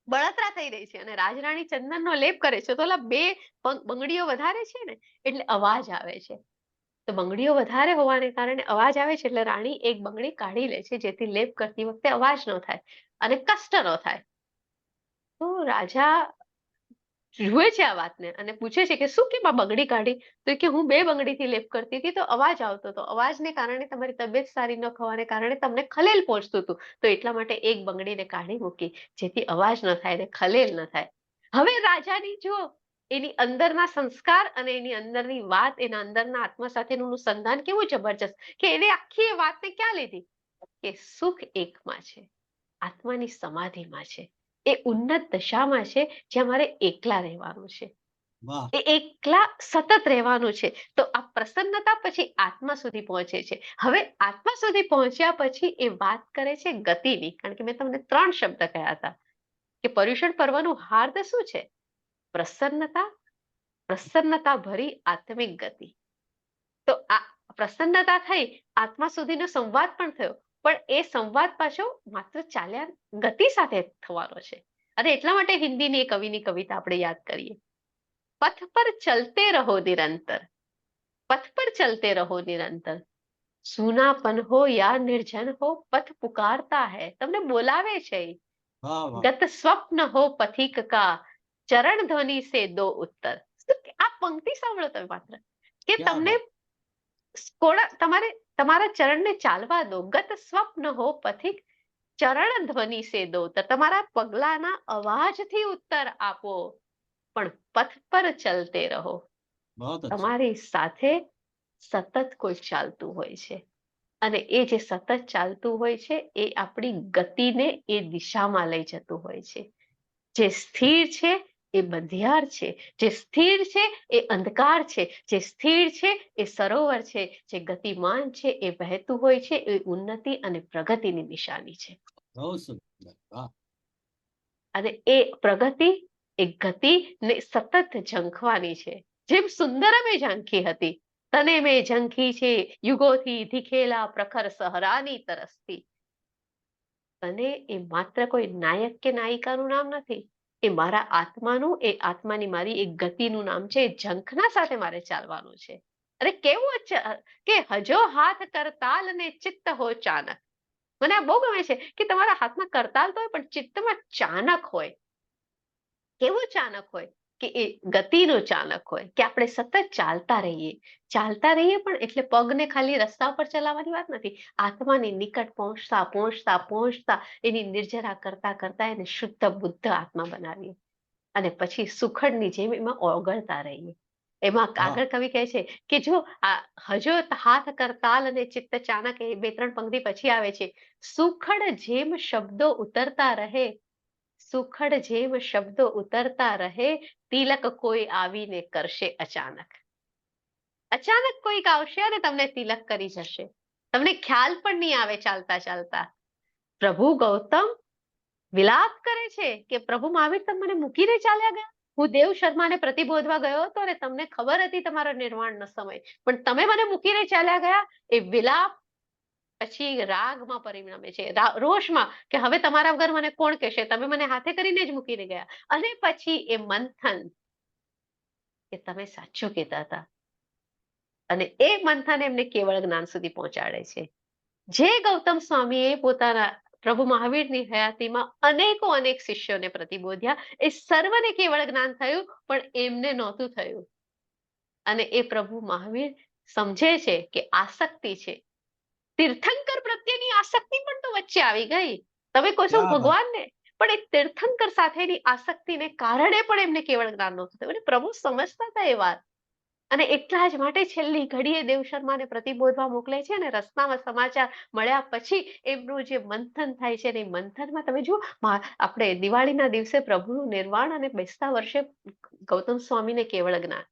બળતરા થઈ રહી છે અને રાજરાણી ચંદનનો લેપ કરે છે તો ઓલા 2 બંગડીઓ વધારે છે ને એટલે અવાજ આવે છે. તો બંગડીઓ વધારે હોવાને કારણે અવાજ આવે છે એટલે રાણી એક બંગડી કાઢી લે છે જેથી લેપ કરતી વખતે અવાજ ન થાય અને કષ્ટ ન થાય. તો રાજા જુએ છે આ વાતને અને પૂછે છે કે શું કેમ આ બંગડી કાઢી? તો કે હું 2 બંગડીથી લેપ કરતી હતી તો અવાજ આવતો હતો. અવાજને કારણે તમારી તબિયત સારી ન થવાને કારણે તમને ખલેલ પહોંચતું હતું. તો એટલા માટે એક બંગડીને કાઢી મૂકી જેથી અવાજ ન થાય ને ખલેલ ન થાય. હવે રાજાની જો એની અંદરના સંસ્કાર અને એની અંદરની વાત, એના અંદરના આત્મા સાથેનું અનુસંધાન કેવું જબરજસ્ત કે એને આખી એ વાતને ક્યાં લીધી કે સુખ એકમાં છે, આત્માની સમાધિમાં છે, એ ઉન્નત દશામાં છે જ્યાં મારે એકલા રહેવાનું છે. વાહ. એ એકલા સતત રહેવાનું છે. તો આ પ્રસન્નતા પછી આત્મા સુધી પહોંચે છે. હવે આત્મા સુધી પહોંચ્યા પછી એ વાત કરે છે ગતિની. કારણ કે મેં તમને 3 શબ્દ કહ્યા હતા કે પર્યુષણ પર્વનું હાર્દ શું છે? પ્રસન્નતા, પ્રસન્નતા ભરી આત્મિક ગતિ. તો આ પ્રસન્નતા થઈ, આત્મા સુધીનો સંવાદ પણ થયો, પણ એ સંવાદ પાછો માત્ર ચાલ્યા ગતિ સાથે થવાનો છે. અને એટલા માટે હિન્દીની એક કવિની કવિતા આપણે યાદ કરીએ. પથ પર ચલતે રહો નિરંતર, પથ પર ચલતે રહો નિરંતર, સુનાપન હો યા નિર્જન હો પથ પુકારતા હૈ. તમને બોલાવે છે. વાહ વાહ. ગત સ્વપ્ન હો પથિક કા, ચરણ ધ્વનિ સે દો ઉત્તર. આ પંક્તિ સાંભળો તમે માત્ર કે ક્યાં તમને તમારે તમારા ચરણને ચાલવા દો. ગત સ્વપ્ન હો પથિક, ચરણ ધ્વનિ સે દો ઉત્તર. તમારા પગલાના અવાજથી ઉત્તર આપો, પણ પથ પર ચલતે રહો. બહુત અચ્છા. તમારી સાથે સતત કોઈ ચાલતું હોય છે અને એ જે સતત ચાલતું હોય છે એ આપણી ગતિને એ દિશામાં લઈ જતું હોય છે. જે સ્થિર છે એ બંધિયાર છે, જે સ્થિર છે એ અંધકાર છે, જે સ્થિર છે એ સરોવર છે, જે ગતિમાન છે એ વહેતું હોય છે, એ ઉન્નતિ અને પ્રગતિની નિશાની છે. બહુ સુંદર. વાહ. અને એ પ્રગતિ, એ ગતિ ને સતત ઝંખવાની છે. જેમ સુંદરમે ઝંખી હતી, તને મેં ઝંખી છે યુગોથી ધીખેલા પ્રખર સહરાની તરસથી. અને એ માત્ર કોઈ નાયક કે નાયિકાનું નામ નથી, એ મારા આત્માનું, એ આત્માની મારી એક ગતિનું નામ છે. ઝંખના સાથે મારે ચાલવાનું છે. અરે કેવું કે હજો હાથ કરતાલ ને ચિત્ત હો ચાનક. મને આ બહુ ગમે છે કે તમારા હાથમાં કરતાલ તો હોય પણ ચિત્તમાં ચાનક હોય. કેવું ચાનક હોય કે એ ગતિનો ચાનક હોય કે આપણે સતત ચાલતા રહીએ. ચાલતા રહીએ પણ એટલે પગને ખાલી રસ્તા પર ચલાવવાની વાત નથી. આત્માની નિકટ પહોંચતા પહોંચતા પહોંચતા એની નિર્જરા કરતા કરતા એને શુદ્ધ બુદ્ધ આત્મા બનાવીએ અને પછી સુખડની જેમ એમાં ઓગળતા રહીએ. એમાં આગળ કવિ કહે છે કે જો આ હજો હાથ કરતાલ અને ચિત્ત ચાનક, એ 2-3 પંક્તિ પછી આવે છે. સુખડ જેમ શબ્દો ઉતરતા રહે, સુખડ જેમ શબ્દો ઉતરતા રહે, તિલક કોઈ આવીને કરશે અચાનક. અચાનક કોઈક આવશે અને તમને તિલક કરી જશે. તમને ખ્યાલ પણ નહીં આવે ચાલતા ચાલતા. પ્રભુ ગૌતમ વિલાપ કરે છે કે પ્રભુ મહાવીર તમે મને મૂકીને ચાલ્યા ગયા. હું દેવ શર્માને પ્રતિબોધવા ગયો હતો અને તમને ખબર હતી તમારો નિર્વાણનો સમય, પણ તમે મને મૂકીને ચાલ્યા ગયા. એ વિલાપ પછી રાગમાં પરિણમે છે, રોષમાં, કે હવે તમારા વગર મને કોણ કહેશે, તમે મને હાથે કરીને જ મૂકીને ગયા. અને પછી એ મંથન કે તમે સાચું કહેતા હતા. અને એ મંથન એમને કેવળ જ્ઞાન સુધી પહોંચાડે છે. જે ગૌતમ સ્વામીએ પોતાના પ્રભુ મહાવીરની હયાતીમાં અનેક શિષ્યોને પ્રતિબોધ્યા, એ સર્વને કેવળ જ્ઞાન થયું, પણ એમને નહોતું થયું. અને એ પ્રભુ મહાવીર સમજે છે કે આસક્તિ છે, તીર્થંકર પ્રત્યેની આસક્તિ પણ તો વચ્ચે આવી ગઈ. તમે કહો છો ભગવાનને, પણ એ તીર્થંકર સાથેની આસક્તિને કારણે પણ એમને કેવળ જ્ઞાન નહોતું થયું. અને પ્રભુ સમજતા હતા એ વાત. અને એટલા જ માટે છેલ્લી ઘડીએ દેવ શર્માને પ્રતિબોધવા મોકલે છે. અને રસ્તામાં સમાચાર મળ્યા પછી એમનું જે મંથન થાય છે, એ મંથનમાં તમે જુઓ, આપણે દિવાળીના દિવસે પ્રભુનું નિર્વાણ અને બેસતા વર્ષે ગૌતમ સ્વામીને કેવળ જ્ઞાન.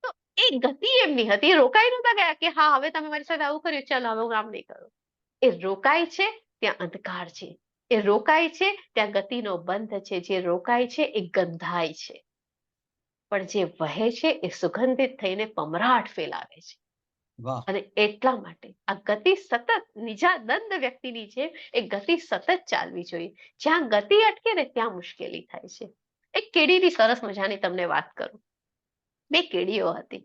તો એ ગતિ એમની હતી. રોકાઈ નહોતા ગયા કે હા હવે તમે મારી સાથે આવું કર્યું, ચાલો હવે હું આમ નહીં કરું. એ રોકાય છે ત્યાં અંધકાર છે, એ રોકાય છે ત્યાં ગતિનો બંધ છે, જે રોકાય છે એ ગંધાય છે, પણ જે વહે છે એ સુગંધિત થઈને પમરાટ ફેલાવે છે. અને એટલા માટે આ ગતિ સતત નિજા દંડ વ્યક્તિની છે, એ ગતિ સતત ચાલવી જોઈએ. જ્યાં ગતિ અટકે ને ત્યાં મુશ્કેલી થાય છે. એક કીડીની સરસ મજાની તમને વાત કરું. 2 કીડીઓ હતી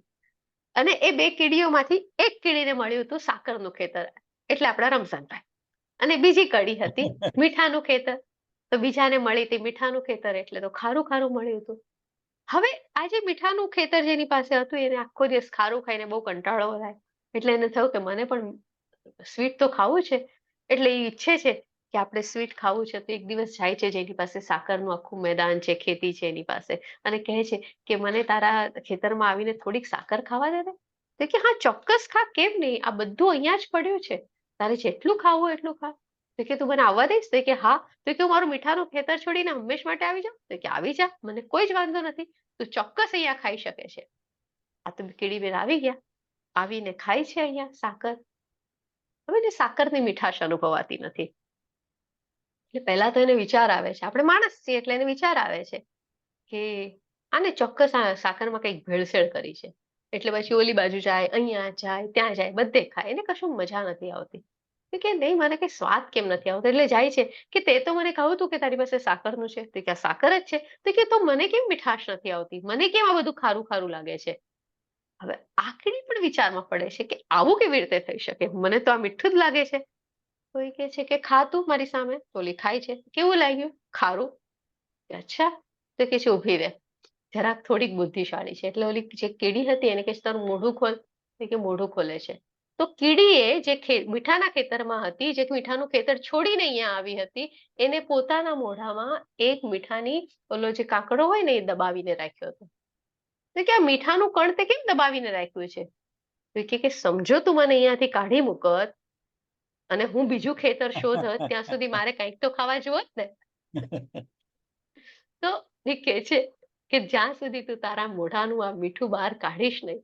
અને એ 2 કીડીઓમાંથી એક કીડીને મળ્યું હતું સાકરનું ખેતર, એટલે આપણા રમઝાનભાઈ. અને બીજી કડી હતી મીઠાનું ખેતર, તો બીજાને મળી હતી મીઠાનું ખેતર, એટલે તો ખારું ખારું મળ્યું હતું. હવે આજે મીઠાનું ખેતર જેની પાસે હતું, એને આખો દિવસ ખારું ખાઈને બહુ કંટાળો થાય, એટલે એને થયું કે મને પણ સ્વીટ તો ખાવું છે. એટલે એ ઈચ્છે છે કે આપણે સ્વીટ ખાવું છે. તો એક દિવસ જાય છે જેની પાસે સાકરનું આખું મેદાન છે, ખેતી છે એની પાસે, અને કહે છે કે મને તારા ખેતરમાં આવીને થોડીક સાકર ખાવા દે. તો કે હા ચોક્કસ ખા, કેમ નહીં, આ બધું અહીંયા જ પડ્યું છે, તારે જેટલું ખાવું એટલું ખા. તો કે તું મને આવવા દઈશ? તો કે હા. તો કે હું મારું મીઠાનું ખેતર છોડીને હંમેશ માટે આવી જાઉં? તો કે આવી જા, મને કોઈ જ વાંધો નથી, તું ચોક્કસ અહીંયા ખાઈ શકે છે. આ તો કીડીબેન આવી ગયા, આવીને ખાય છે અહીંયા સાકર. હવે એને સાકરની મીઠાશ અનુભવાતી નથી. એટલે પહેલા તો એને વિચાર આવે છે, આપણે માણસ છીએ એટલે એને વિચાર આવે છે કે આને ચોક્કસ આ સાકરમાં કંઈક ભેળસેળ કરી છે. એટલે પછી ઓલી બાજુ જાય, અહીંયા જાય, ત્યાં જાય, બધે ખાય, એને કશું મજા નથી આવતી. કે નહીં, મને કઈ સ્વાદ કેમ નથી આવતો. એટલે જાય છે કે તે તો મને કહ્યું તું કે તારી પાસે સાકરનું છે. તો કે આ સાકર જ છે. તો કે તો મને કેમ મીઠાશ નથી આવતી, મને કેમ આ બધું ખારું ખારું લાગે છે. હવે આખડી પણ વિચારમાં પડે છે કે આવું કેવી રીતે થઈ શકે, મને તો આ મીઠું જ લાગે છે. તો એ કે છે કે ખા તું મારી સામે. ઓલી ખાય છે, કેવું લાગ્યું? ખારું. અચ્છા. તો કે છે ઉભી રહે, જરાક થોડીક બુદ્ધિશાળી છે. એટલે ઓલી જે કીડી હતી એને કે તારું મોઢું ખોલ. કે મોઢું ખોલે છે. તો કીડીએ જે મીઠાના ખેતરમાં હતી, જે મીઠાનું ખેતર છોડીને અહીંયા આવી હતી, એને પોતાના મોઢામાં એક મીઠાની ઓલો જે કાકડો હોય ને એ દબાવીને રાખ્યો હતો. તો કે આ મીઠાનું કણ તે કેમ દબાવીને રાખ્યું છે? તો કે સમજો તું મને અહીંયાથી કાઢી મૂકત અને હું બીજું ખેતર શોધત, ત્યાં સુધી મારે કંઈક તો ખાવા જોવત ને. તો એ કે છે કે જ્યાં સુધી તું તારા મોઢાનું આ મીઠું બહાર કાઢીશ નહીં,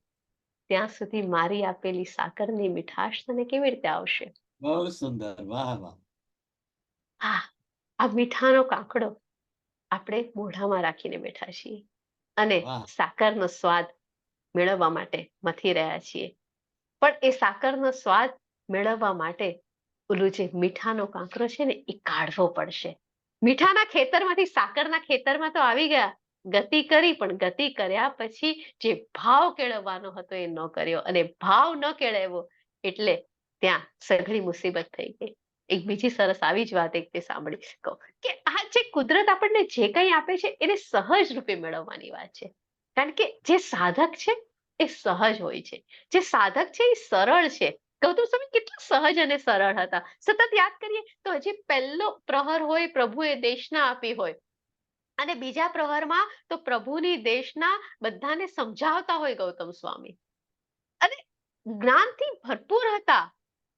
ત્યાં સુધી મારી આપેલી સાકરની મીઠાશ તને કેવી રીતે આવશે? બહુ સુંદર, વાહ વાહ. હા, આ મીઠાનો કાકડો આપણે મોઢામાં રાખીને બેઠા છીએ અને સાકરનો સ્વાદ મેળવવા માટે મથી રહ્યા છીએ. પણ એ સાકરનો સ્વાદ મેળવવા માટે ઓલું જે મીઠાનો કાંકરો છે ને એ કાઢવો પડશે. મીઠાના ખેતરમાંથી સાકરના ખેતરમાં તો આવી ગયા, ગતિ કરી, પણ ગતિ કર્યા પછી જે ભાવ કેળવવાનો હતો એ ન કર્યો, અને ભાવ ન કેળવ્યો એટલે ત્યાં સઘળી મુસીબત થઈ ગઈ. એક બીજી સરસ આવી જ વાત એક તે સાંભળી શકો કે આ જે કુદરત આપણને જે કંઈ આપે છે એને સહજ રૂપે મેળવવાની વાત છે. કારણ કે જે સાધક છે એ સહજ હોય છે, જે સાધક છે એ સરળ છે. ગૌતમ સ્વામી કેટલા સહજ અને સરળ હતા. સતત યાદ કરીએ તો હજી પહેલો પ્રહર હોય પ્રભુએ દેશના આપી હોય, અને બીજા પ્રહરમાં તો પ્રભુની દેશના બધાને સમજાવતા હોય ગૌતમ સ્વામી, અને જ્ઞાનથી ભરપૂર હતા,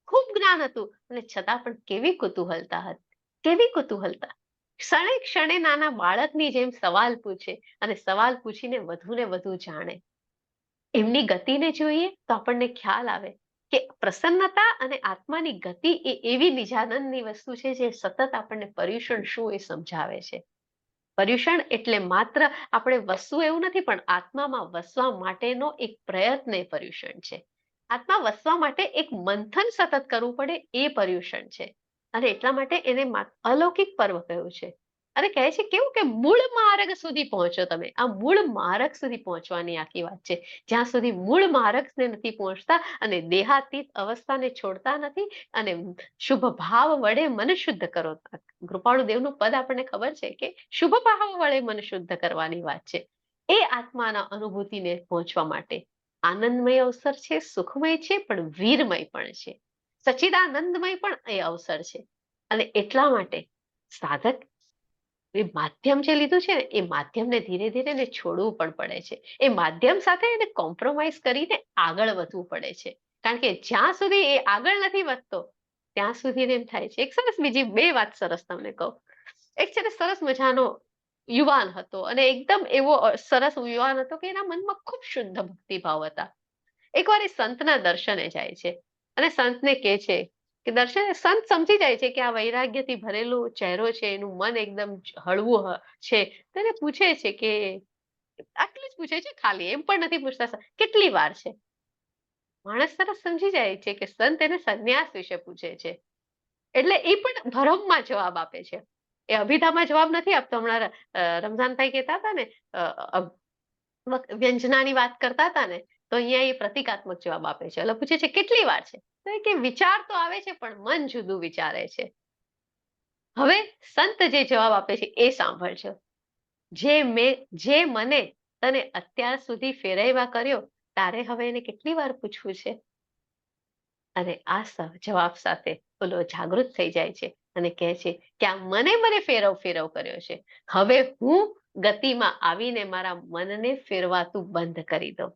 ખૂબ જ્ઞાન હતું, અને છતાં પણ કેવી કુતૂહલતા હતી, કેવી કુતૂહલતા. ક્ષણે ક્ષણે નાના બાળકની જેમ સવાલ પૂછે અને સવાલ પૂછીને વધુ ને વધુ જાણે. એમની ગતિને જોઈએ તો આપણને ખ્યાલ આવે કે પ્રસન્નતા અને આત્માની ગતિ એ એવી નિજાનંદની વસ્તુ છે જે સતત આપણને પર્યુષણ શું એ સમજાવે છે. પર્યુષણ એટલે માત્ર આપણે વસવું એવું નથી, પણ આત્મામાં વસવા માટેનો એક પ્રયત્ન એ પર્યુષણ છે. આત્મા વસવા માટે એક મંથન સતત કરવું પડે એ પર્યુષણ છે. અને એટલા માટે એને અલૌકિક પર્વ કહ્યું છે. અને કહે છે કેવું કે મૂળ માર્ગ સુધી પહોંચો તમે. આ મૂળ માર્ગ સુધી પહોંચવાની આખી વાત છે. જ્યાં સુધી મૂળ માર્ગને નથી પહોંચતા અને દેહાતીત અવસ્થાને છોડતા નથી અને શુભ ભાવ વડે મન શુદ્ધ કરો. કૃપાળુ દેવનું પદ આપણને ખબર છે કે શુભ ભાવ વડે મન શુદ્ધ કરવાની વાત છે. એ આત્માના અનુભૂતિને પહોંચવા માટે આનંદમય અવસર છે, સુખમય છે, પણ વીરમય પણ છે, સચ્ચિદાનંદમય પણ એ અવસર છે. અને એટલા માટે સાધક એ માધ્યમ જે લીધું છે ને એ માધ્યમને ધીરે ધીરે ને છોડવું પણ પડે છે. એ માધ્યમ સાથે એને કોમ્પ્રોમાઇઝ કરીને આગળ વધવું પડે છે. કારણ કે જ્યાં સુધી એ આગળ નથી વધતો ત્યાં સુધી એમ થાય છે. એક સરસ બીજી બે વાત સરસ તમને કહું. એક છે ને સરસ મજાનો યુવાન હતો અને એકદમ એવો સરસ યુવાન હતો કે એના મનમાં ખૂબ શુદ્ધ ભક્તિભાવ હતા. એકવાર એ સંતના દર્શને જાય છે અને સંતને કહે છે કે સંત સમજી જાય છે કે આ વૈરાગ્યથી ભરેલું ચહેરો છે, એનું મન એકદમ હળવું છે. તો એને પૂછે છે કે આટલું જ પૂછે છે ખાલી, એમ પણ નથી પૂછતા કેટલી વાર છે. માણસ સરસ સમજી જાય છે કે સંત એને સંન્યાસ વિશે પૂછે છે. એટલે એ પણ ભરમમાં જવાબ આપે છે. એ અભિધામાં જવાબ નથી આપતો. હમણાં રમઝાનભાઈ કહેતા હતા ને વ્યંજનાની વાત કરતા હતા ને, તો અહીંયા એ પ્રતિકાત્મક જવાબ આપે છે. એટલે પૂછે છે કેટલી વાર છે, તો એ કે વિચાર તો આવે છે પણ મન જુદું વિચારે છે. હવે સંત જે જવાબ આપે છે એ સાંભળજો. જે મને તને અત્યાર સુધી ફેરવ્યા કર્યો, તારે હવે એને કેટલી વાર પૂછવું છે? અને આ જવાબ સાથે ઓલો જાગૃત થઈ જાય છે અને કહે છે કે આ મને ફેરવ કર્યો છે. હવે હું ગતિમાં આવીને મારા મનને ફેરવાતું બંધ કરી દઉં.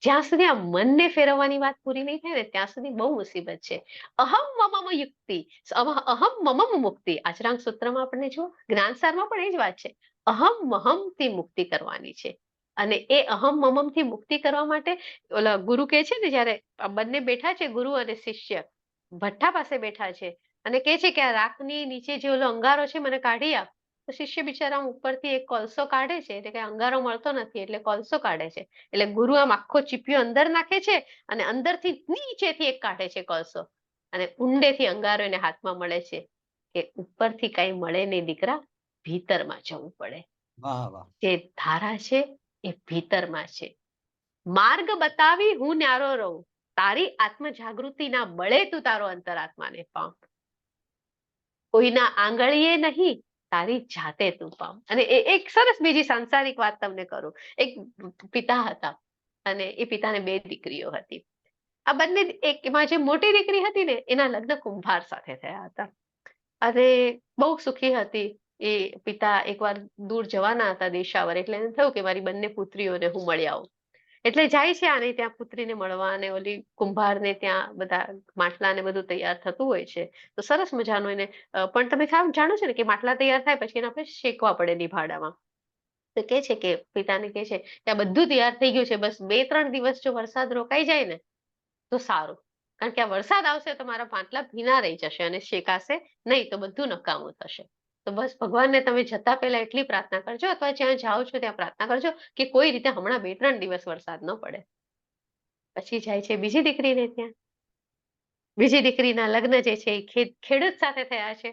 જ્યાં સુધી આ મનને ફેરવવાની વાત પૂરી નહીં થાય ને ત્યાં સુધી બહુ મુસીબત છે. અહમ મમમ યુક્તિ, અહમ મમમ મુક્તિ. આચરાંક સૂત્રમાં આપણને જો જ્ઞાનસારમાં પણ એ જ વાત છે. અહમ મહમથી મુક્તિ કરવાની છે. અને એ અહમ મમમથી મુક્તિ કરવા માટે ઓલા ગુરુ કહે છે ને, જયારે આ બંને બેઠા છે ગુરુ અને શિષ્ય ભઠ્ઠા પાસે બેઠા છે અને કહે છે કે આ રાખની નીચે જે ઓલો અંગારો છે મને કાઢી આપ. તો શિષ્ય બિચારા ઉપરથી એક કોલસો કાઢે છે, એટલે કે અંગારો મળતો નથી એટલે કોલસો કાઢે છે. એટલે ગુરુ આમ આખો ચીપિયો અંદર નાખે છે અને અંદરથી નીચેથી એક કાઢે છે કોલસો અને ઊંડેથી અંગારો એને હાથમાં મળે છે કે ઉપરથી કઈ મળે નહીં દીકરા, ભીતરમાં જવું પડે. વાહ વાહ. જે ધારા છે એ ભીતરમાં છે. માર્ગ બતાવી હું ન્યારો રહું, તારી આત્મ જાગૃતિના બળે તું તારો અંતરાત્માને પામ. કોઈના આંગળીએ નહીં, તારી જાતે તું પામ. અને એક સરસ બીજી સાંસારિક વાત તમને કરું. એક પિતા હતા અને એ પિતાને 2 દીકરીઓ હતી. આ બંને એમાં જે મોટી દીકરી હતી ને એના લગ્ન કુંભાર સાથે થયા હતા અને બહુ સુખી હતી. એ પિતા એકવાર દૂર જવાના હતા દેશાવર, એટલે એને થયું કે મારી બંને પુત્રીઓને હું મળી આવું. એટલે જાય છે આને ત્યાં પુત્રીને મળવા અને ઓલી કુંભારને ત્યાં બધા માટલા ને બધું તૈયાર થતું હોય છે. તો સરસ મજાનું એને પણ તમે જાણો છો ને કે માટલા તૈયાર થાય પછી એને આપણે શેકવા પડે લીભાડામાં. તો કે છે કે પિતાને કે છે કે આ બધું તૈયાર થઈ ગયું છે, બસ 2-3 દિવસ જો વરસાદ રોકાઈ જાય ને તો સારું, કારણ કે આ વરસાદ આવશે તો મારા માટલા ભીના રહી જશે અને શેકાશે નહીં તો બધું નકામું થશે. તો બસ ભગવાનને તમે જતા પહેલા એટલી પ્રાર્થના કરજો અથવા જ્યાં જાઓ છો ત્યાં પ્રાર્થના કરજો કે કોઈ રીતે હમણાં 2-3 દિવસ વરસાદ ન પડે. પછી જાય છે બીજી દીકરીને ત્યાં. બીજી દીકરીના લગ્ન જે છે એ ખેડૂત સાથે થયા છે.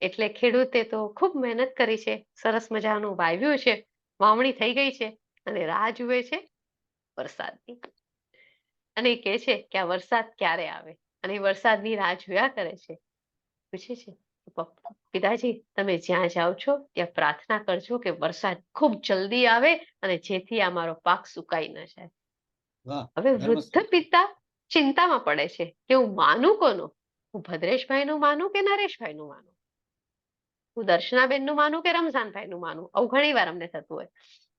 એટલે ખેડૂતે તો ખૂબ મહેનત કરી છે, સરસ મજાનું વાવ્યું છે, વાવણી થઈ ગઈ છે અને રાહ જુએ છે વરસાદની. અને એ કહે છે કે આ વરસાદ ક્યારે આવે અને એ વરસાદની રાહ જોયા કરે છે. પૂછે છે પિતાજી તમે જ્યાં જાઓ છો ત્યાં પ્રાર્થના કરજો કે વરસાદ ખૂબ જલ્દી આવે અને જેથી આ મારો પાક સુકાઈ ન જાય. વાહ. હવે વૃદ્ધ પિતા ચિંતામાં પડે છે કે હું માનું કોનું? હું ભદ્રેશભાઈનું માનું કે નરેશભાઈનું માનું? હું દર્શનાબેનનું માનું કે રમઝાનભાઈનું માનું? આવું ઘણી વાર અમને થતું હોય.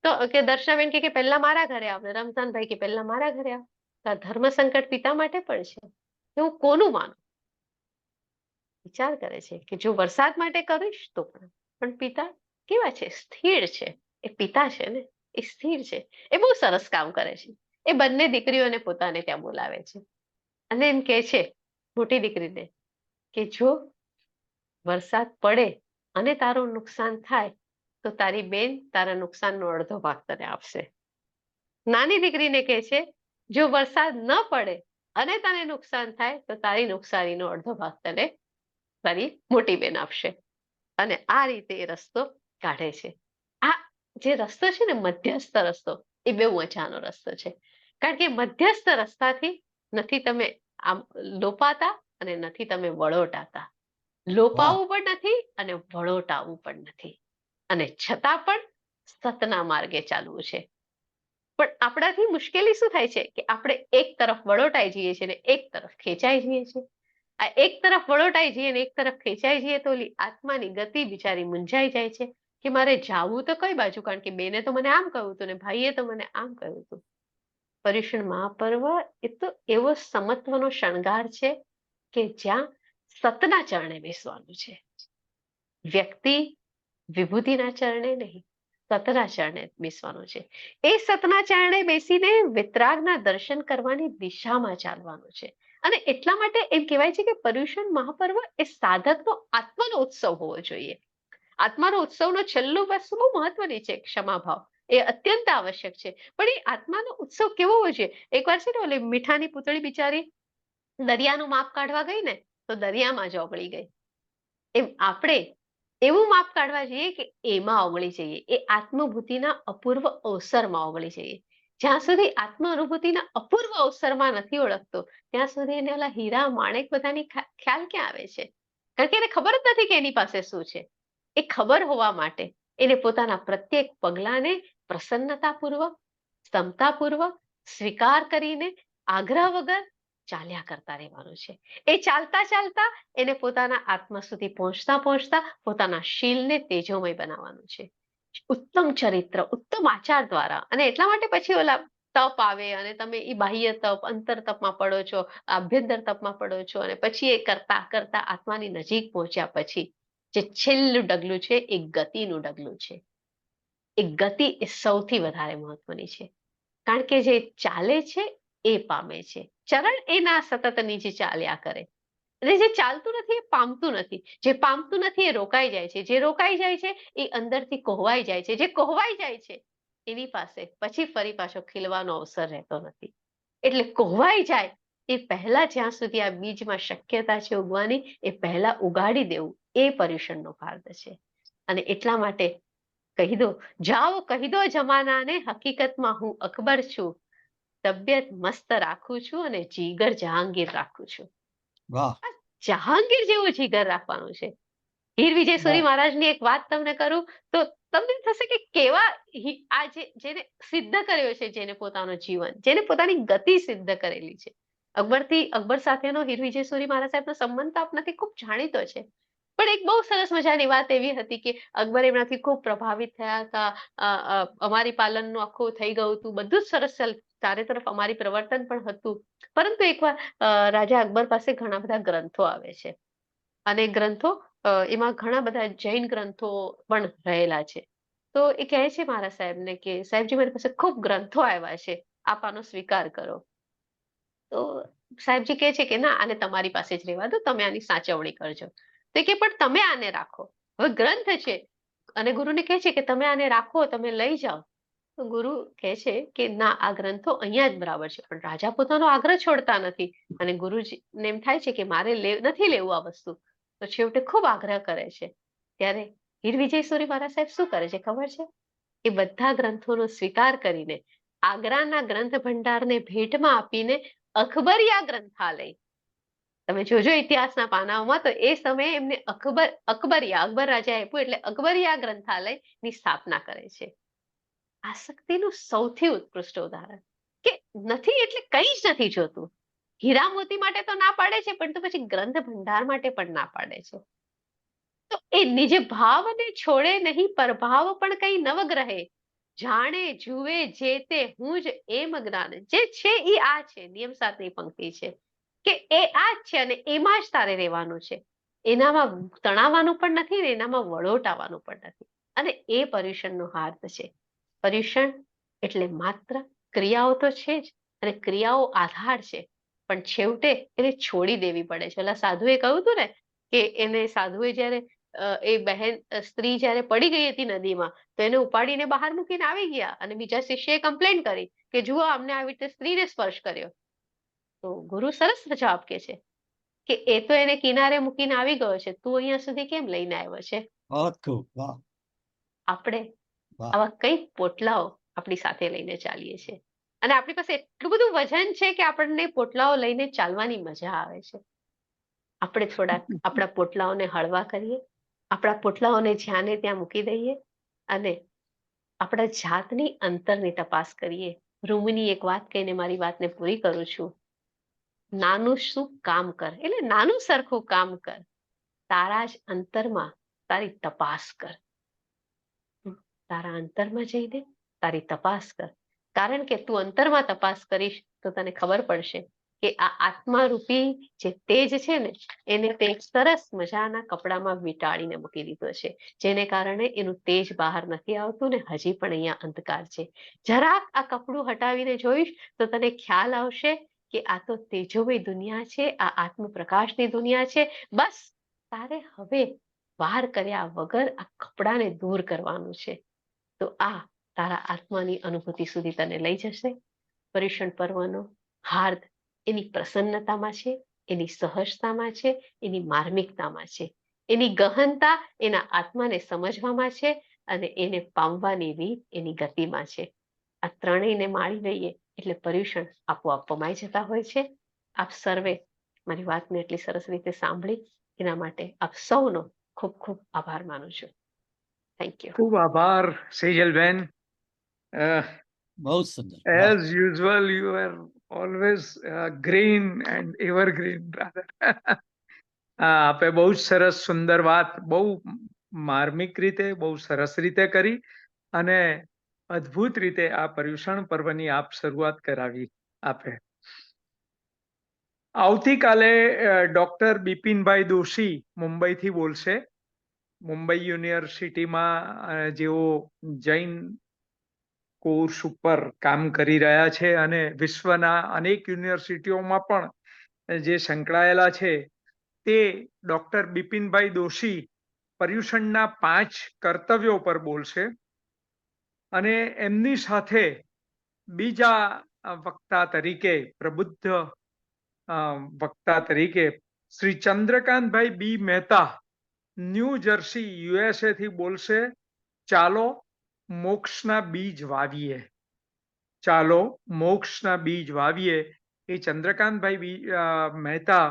તો કે દર્શનાબેન કે પહેલા મારા ઘરે આવ ને રમઝાનભાઈ કે પહેલા મારા ઘરે આવ. તો ધર્મ સંકટ પિતા માટે પણ છે કે હું કોનું માનું? વિચાર કરે છે કે જો વરસાદ માટે કરીશ તો પણ પિતા કેવા છે? સ્થિર છે. એ પિતા છે ને એ સ્થિર છે. એ બહુ સરસ કામ કરે છે. એ બંને દીકરીઓને પોતાને ત્યાં બોલાવે છે અને એમ કે છે મોટી દીકરીને કે જો વરસાદ પડે અને તારું નુકસાન થાય તો તારી બેન તારા નુકસાનનો અડધો ભાગ તને આપશે. નાની દીકરીને કહે છે જો વરસાદ ન પડે અને તને નુકસાન થાય તો તારી નુકસાનીનો અડધો ભાગ તને તારી મોટી બેન આપશે. અને આ રીતે એ રસ્તો કાઢે છે. આ જે રસ્તો છે ને, મધ્યસ્થ રસ્તો, એ બહુ મજાનો રસ્તો છે. કારણ કે મધ્યસ્થ રસ્તાથી નથી તમે આમ લોપાતા અને નથી તમે વળોટાતા. લોપાવું પણ નથી અને વળોટાવું પણ નથી, અને છતાં પણ સતના માર્ગે ચાલવું છે. પણ આપણાથી મુશ્કેલી શું થાય છે કે આપણે એક તરફ વળોટાઈ જઈએ છીએ ને એક તરફ ખેંચાઈ જઈએ છીએ. આ એક તરફ વળોટાઈ જઈએ ને એક તરફ ખેંચાઈ જઈએ તો ઓલી આત્માની ગતિ બિચારી મૂંઝાઈ જાય છે કે મારે જાવું તો કઈ બાજુ, કારણ કે બેને તો મને આમ કહ્યું હતું ને ભાઈએ તો મને આમ કહ્યું હતું. પર્યુષણ મહાપર્વ એ તો એવો સમત્વનો શણગાર છે કે જ્યાં સતના ચરણે બેસવાનું છે. વ્યક્તિ વિભૂતિના ચરણે નહીં, સતના ચરણે બેસવાનું છે. એ સતના ચરણે બેસીને વિતરાગના દર્શન કરવાની દિશામાં ચાલવાનું છે. અને એટલા માટે એમ કહેવાય છે કે પર્યુષણ મહાપર્વ એ સાધકનો આત્માનો ઉત્સવ હોવો જોઈએ. આત્માનો ઉત્સવનો છેલ્લું વસ્તુ બહુ મહત્વની છે, ક્ષમાભાવ. એ અત્યંત આવશ્યક છે. પણ એ આત્માનો ઉત્સવ કેવો હોવો જોઈએ? એકવાર છે ને ઓલી મીઠાની પૂતળી બિચારી દરિયાનું માપ કાઢવા ગઈ ને તો દરિયામાં જ ઓગળી ગઈ. એમ આપણે એવું માપ કાઢવા જઈએ કે એમાં ઓગળી જઈએ, એ આત્માનુભૂતિના અપૂર્વ અવસરમાં ઓગળી જઈએ. જ્યાં સુધી આત્મ અનુભૂતિના અપૂર્વ અવસરમાં નથી ઓળખતો ત્યાં સુધી એને ઓલા હીરા માણેક બધાની ખ્યાલ ક્યાં આવે છે? કારણ કે એને ખબર જ નથી કે એની પાસે શું છે. એ ખબર હોવા માટે એને પોતાના પ્રત્યેક પગલાને પ્રસન્નતાપૂર્વક, ક્ષમતાપૂર્વક સ્વીકાર કરીને આગ્રહ વગર ચાલ્યા કરતા રહેવાનું છે. એ ચાલતા ચાલતા એને પોતાના આત્મા સુધી પહોંચતા પહોંચતા પોતાના શીલને તેજોમય બનાવવાનું છે. ઉત્તમ ચરિત્ર, ઉત્તમ આચાર દ્વારા. અને એટલા માટે પછી ઓલા તપ આવે અને તમે એ બાહ્ય તપ, અંતર તપમાં પડો છો, આભ્યંતર તપમાં પડો છો, અને પછી એ કરતા કરતા આત્માની નજીક પહોંચ્યા પછી જે છેલ્લું ડગલું છે એ ગતિનું ડગલું છે. એ ગતિ એ સૌથી વધારે મહત્વની છે. કારણ કે જે ચાલે છે એ પામે છે. ચરણ એના સતત નીચે ચાલ્યા કરે. અને જે ચાલતું નથી એ પામતું નથી, જે પામતું નથી એ રોકાઈ જાય છે, જે રોકાઈ જાય છે એ અંદરથી કોહવાઈ જાય છે, જે કોહવાઈ જાય છે એની પાસે પછી ફરી પાછો ખીલવાનો અવસર રહેતો નથી. એટલે કોહવાઈ જાય એ પહેલા જ્યાં સુધી આ બીજમાં શક્યતા છે ઉગવાની એ પહેલા ઉગાડી દેવું, એ પર્યુષણનો ભાગ છે. અને એટલા માટે કહી દો, જાઓ કહી દો જમાનાને હકીકતમાં હું અકબર છું, તબિયત મસ્ત રાખું છું અને જીગર જહાંગીર રાખું છું. વાહ, જહાંગીર જેવું જીગર રાખવાનું છે. હીર વિજયસુરી મહારાજની એક વાત તમને કરું તો તમને થશે કે કેવા આ જેને સિદ્ધ કર્યો છે, જેને પોતાનું જીવન, જેને પોતાની ગતિ સિદ્ધ કરેલી છે. અકબર સાથેનો હીર વિજયસુરી મહારાજ સાહેબનો સંબંધ તો આપણાથી ખૂબ જાણીતો છે. પણ એક બહુ સરસ મજાની વાત એવી હતી કે અકબર એમનાથી ખૂબ પ્રભાવિત થયા હતા. અમારી પાલનનું આખું થઈ ગયું હતું, બધું જ સરસ ચારે તરફ અમારી પ્રવર્તન પણ હતું. પરંતુ એકવાર રાજા અકબર પાસે ઘણા બધા ગ્રંથો આવે છે અને ગ્રંથો એમાં ઘણા બધા જૈન ગ્રંથો પણ રહેલા છે. તો એ કહે છે મારા સાહેબને કે સાહેબજી મારી પાસે ખૂબ ગ્રંથો આવ્યા છે, આપ આનો સ્વીકાર કરો. તો સાહેબજી કહે છે કે ના, આને તમારી પાસે જ રહેવા દો, તમે આની સાચવણી કરજો. તો કે પણ તમે આને રાખો, હવે ગ્રંથ છે. અને ગુરુને કહે છે કે તમે આને રાખો, તમે લઈ જાઓ. તો ગુરુ કહે છે કે ના, આ ગ્રંથો અહીંયા જ બરાબર છે. પણ રાજા પોતાનો આગ્રહ છોડતા નથી અને ગુરુજીને એમ થાય છે કે મારે નથી લેવું આ વસ્તુ. તો છેવટે ખૂબ આગ્રહ કરે છે. ત્યારે હીર વિજયસુરી મહારાજ સાહેબ શું કરે છે ખબર છે? એ બધા ગ્રંથોનો સ્વીકાર કરીને આગ્રાના ગ્રંથ ભંડારને ભેટમાં આપીને અકબરિયા ગ્રંથાલય, તમે જોજો ઇતિહાસના પાનાઓમાં તો એ સમયે એમને અકબર રાજાએ આપ્યું એટલે અકબરિયા ગ્રંથાલયની સ્થાપના કરે છે. આસક્તિનું સૌથી ઉત્કૃષ્ટ ઉદાહરણ કે નથી એટલે કંઈ જ નથી જોતું. હીરા મોતી માટે તો ના પાડે છે, પણ તો પછી ગ્રંથ ભંડાર માટે પણ ના પાડે છે. તો એ નિજ ભાવને છોડે નહીં, પરભાવ પણ કઈ નવગ્રહે, જાણે જુએ જે તે હું જ એમ જ્ઞાન. જે છે એ આ છે. નિયમ 7ની પંક્તિ છે કે એ આ જ છે અને એમાં જ તારે રહેવાનું છે. એનામાં તણાવવાનું પણ નથી ને એનામાં વળોટાવાનું પણ નથી. અને એ પર્યુષણનો હાર્દ છે. પર્યુષણ એટલે માત્ર ક્રિયાઓ તો છે જ, અને ક્રિયાઓ આધાર છે, પણ છેવટે એને છોડી દેવી પડે છે. ઓલા સાધુએ કહ્યું હતું ને કે એને સાધુએ જ્યારે એ બહેન સ્ત્રી જ્યારે પડી ગઈ હતી નદીમાં, તો એને ઉપાડીને બહાર મૂકીને આવી ગયા અને બીજા શિષ્યએ કમ્પ્લેન કરી કે જુઓ અમને આવી રીતે સ્ત્રીને સ્પર્શ કર્યો. તો ગુરુ સરસ જવાબ કે છે કે એ તો એને કિનારે મૂકીને આવી ગયો છે, તું અહીંયા સુધી કેમ લઈને આવ્યો છે? बहुत खूब, वाह આપણે વાહ. આવા કઈ પોટલાઓ આપણી સાથે લઈને ચાલીએ છીએ અને આપણી પાસે એટલું બધું વજન છે કે આપણને પોટલાઓ લઈને ચાલવાની મજા આવે છે. આપણે થોડાક આપણા પોટલાઓને હળવા કરીએ, આપણા પોટલાઓને જ્યાં ને ત્યાં મૂકી દઈએ અને આપણા જાતની અંતરની તપાસ કરીએ. રૂમીની એક વાત કહીને મારી વાતને પૂરી કરું છું. નાનું શું કામ કર, એટલે નાનું સરખું કામ કર, તારા જ અંતરમાં તારી તપાસ કર. તારા અંતરમાં જઈને તારી તપાસ કર, કારણ કે તું અંતરમાં તપાસ કરીશ તો તને ખબર પડશે કે આ આત્મારૂપી જે તેજ છે ને એને તે એક સરસ મજાના કપડામાં વીંટાળીને મૂકી દીધો છે, જેને કારણે એનું તેજ બહાર નથી આવતું ને હજી પણ અહીંયા અંધકાર છે. જરાક આ કપડું હટાવીને જોઈશ તો તને ખ્યાલ આવશે કે આ તો તેજોમય દુનિયા છે, આ આત્મપ્રકાશની દુનિયા છે. બસ તારે હવે વાર કર્યા વગર આ કપડાને દૂર કરવાનું છે. તો આ તારા આત્માની અનુભૂતિ સુધી તને લઈ જશે. પર્યુષણ પર્વનો હાર્દ એની પ્રસન્નતામાં છે, એની સહજતામાં છે, એની માર્મિકતામાં છે, એની ગહનતા એના આત્માને સમજવામાં છે અને એને પામવાની રીત એની ગતિમાં છે. આ ત્રણેયને માળી લઈએ એટલે પર્યુષણ આપોઆપ પમાઈ જતા હોય છે. આપ સર્વે મારી વાતને એટલી સરસ રીતે સાંભળી એના માટે આપ સૌનો ખૂબ ખૂબ આભાર માનું છું. Thank you. ખૂબ આભાર સેજલબેન. बहुत सुंदर, वाह. As usual, you are always green and evergreen, brother. આપે બહુ જ સરસ સુંદર વાત બહુ માર્મિક રીતે બહુ સરસ રીતે કરી અને અદ્ભુત રીતે આ પર્યુષણ પર્વની આપ શરૂઆત કરાવી આપે. આવતીકાલે ડોક્ટર બિપિનભાઈ દોશી મુંબઈથી બોલશે. મુંબઈ યુનિવર્સિટીમાં જેઓ જૈન કોર્સ ઉપર કામ કરી રહ્યા છે અને વિશ્વના અનેક યુનિવર્સિટીઓમાં પણ જે સંકળાયેલા છે તે ડોક્ટર બિપિનભાઈ દોશી પર્યુષણના 5 કર્તવ્યો પર બોલશે અને એમની સાથે બીજા વક્તા તરીકે પ્રબુદ્ધ વક્તા તરીકે શ્રી ચંદ્રકાંતભાઈ બી મહેતા ન્યૂ જર્સી યુએસએ થી બોલશે. ચાલો મોક્ષના બીજ વાવીએ. ચાલો મોક્ષના બીજ વાવીએ. એ ચંદ્રકાંતભાઈ મહેતા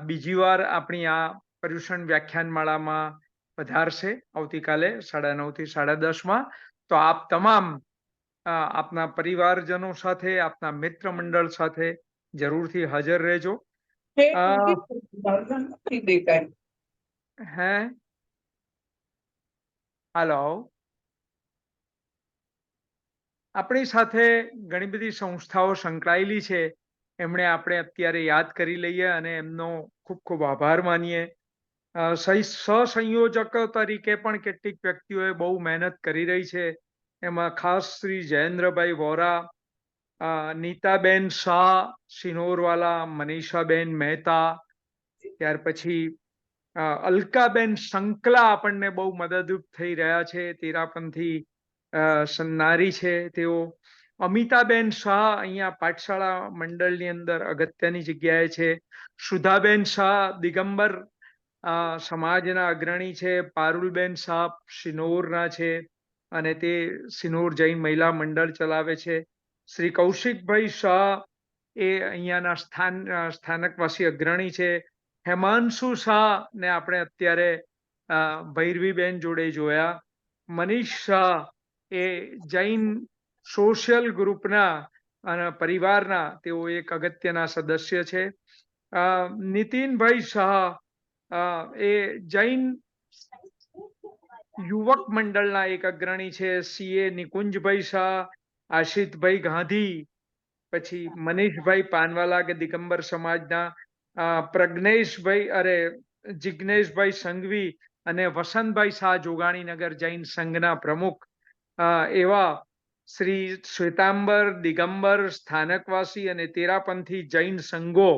બીજી વાર આપણી આ પર્યુષણ વ્યાખ્યાનમાળામાં પધારશે આવતીકાલે 9:30 થી 10:30. તો આપ તમામ આપના પરિવારજનો સાથે આપના મિત્ર મંડળ સાથે જરૂરથી હાજર રહેજો. હે હાલો, આપણી સાથે ઘણી બધી સંસ્થાઓ સંકળાયેલી છે, એમણે આપણે અત્યારે યાદ કરી લઈએ અને એમનો ખૂબ ખૂબ આભાર માનીએ. સહસંયોજક તરીકે પણ કેટલીક વ્યક્તિઓએ બહુ મહેનત કરી રહી છે. એમાં ખાસ શ્રી જયેન્દ્રભાઈ વોરા, નીતાબેન શાહ સિનોરવાલા, મનીષાબેન મહેતા, ત્યાર પછી અલકાબેન સંકલા આપણને બહુ મદદરૂપ થઈ રહ્યા છે. તેરાપંથી સન્નારી છે તેઓ. અમિતાબેન શાહ અહીંયા પાઠશાળા મંડળની અંદર અગત્યની જગ્યાએ છે. સુધાબેન શાહ દિગંબર સમાજના અગ્રણી છે. પારુલબેન શાહ સિનોરના છે અને તે સિનોર જૈન મહિલા મંડળ ચલાવે છે. શ્રી કૌશિકભાઈ શાહ એ અહીંયાના સ્થાનકવાસી અગ્રણી છે. હેમાંશુ શાહ ને આપણે અત્યારે ભૈરવીબેન જોડે જોયા. મનીષ શાહ એ જૈન સોશિયલ ગ્રુપના અને પરિવારના તેઓ એક અગત્યના સદસ્ય છે. નીતિનભાઈ શાહ એ જૈન યુવક મંડળના એક અગ્રણી છે. સીએ નિકુંજભાઈ શાહ, આશિતભાઈ ગાંધી, પછી મનીષભાઈ પાનવાલા કે દિગંબર સમાજના, જિજ્ઞેશભાઈ સંઘવી અને વસંતભાઈ શાહ જોગાણીનગર જૈન સંઘના પ્રમુખ એવા શ્રી શ્વેતાંબર, દિગંબર, સ્થાનકવાસી અને તેરાપંથી જૈન સંઘો,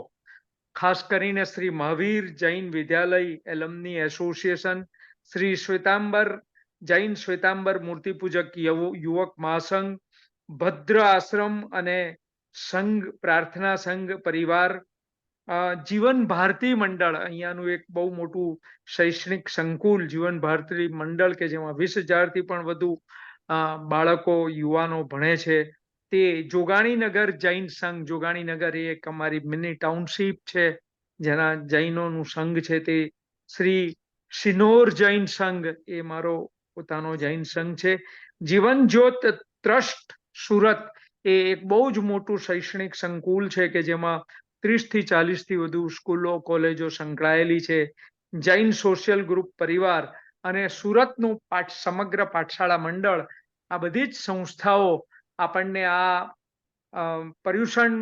ખાસ કરીને શ્રી મહાવીર જૈન વિદ્યાલય એલમની એસોસિએશન, શ્રી શ્વેતાંબર જૈન શ્વેતાંબર મૂર્તિપૂજક યુવક મહાસંઘ, ભદ્ર આશ્રમ અને સંઘ પ્રાર્થના સંઘ પરિવાર, જીવન ભારતી મંડળ, અહીંયાનું એક બહુ મોટું શૈક્ષણિક સંકુલ જીવન ભારતી મંડળ કે જેમાં 20,000થી પણ વધુ બાળકો યુવાનો ભણે છે, તે જોગાણીનગર જૈન સંઘ, જોગાણીનગર એ એક અમારી મિની ટાઉનશીપ છે જેના જૈનોનું સંઘ છે, તે શ્રી શિનોર જૈન સંઘ એ મારો પોતાનો જૈન સંઘ છે, જીવન જ્યોત ટ્રસ્ટ સુરત એ એક બહુ જ મોટું શૈક્ષણિક સંકુલ છે કે જેમાં 30થી 40થી વધુ સ્કૂલો કોલેજો સંકળાયેલી છે, જૈન સોશિયલ ગ્રુપ પરિવાર અને સુરતનું સમગ્ર પાઠશાળા મંડળ, આ બધી જ સંસ્થાઓ આપણને આ પર્યુષણ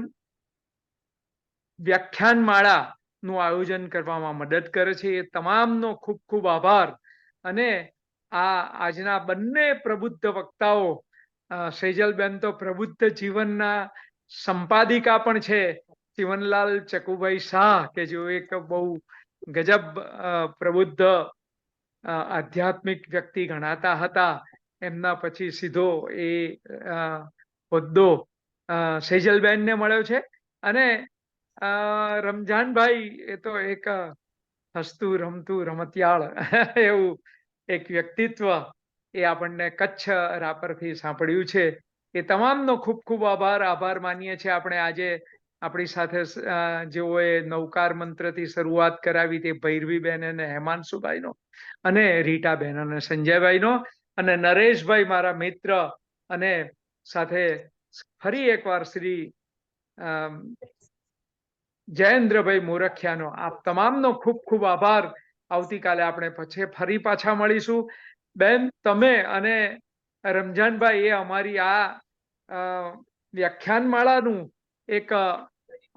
વ્યાખ્યાનમાળાનું આયોજન કરવામાં મદદ કરે છે. એ તમામનો ખૂબ ખૂબ આભાર. અને આજના બંને પ્રબુદ્ધ વક્તાઓ, સેજલબેન તો પ્રબુદ્ધ જીવનના સંપાદિકા પણ છે, જીવનલાલ ચકુભાઈ શાહ કે જેઓ એક બહુ ગજબ પ્રબુદ્ધ આધ્યાત્મિક વ્યક્તિ ગણાતા હતા, એમના પછી સીધો એ હોદ્દો સેજલબેનને મળ્યો છે. અને રમજાનભાઈ એ તો એક હસતું રમતું રમતિયાળ એવું એક વ્યક્તિત્વ એ આપણને કચ્છ રાપરથી સાંપડ્યું છે. એ તમામનો ખૂબ ખૂબ આભાર માનીએ છીએ આપણે. આજે આપણી સાથે જેઓએ નવકાર મંત્રથી શરૂઆત કરાવી તે ભૈરવીબેન અને હેમાંશુભાઈનો, અને રીટાબેન અને સંજયભાઈનો, અને નરેશભાઈ મારા મિત્ર, અને સાથે ફરી એકવાર શ્રી જયેન્દ્રભાઈ મોરખિયાનો, આપ તમામનો ખૂબ ખૂબ આભાર. આવતીકાલે આપણે પછી ફરી પાછા મળીશું. બેન, તમે અને રમજાનભાઈ એ અમારી આ વ્યાખ્યાનમાળાનું એક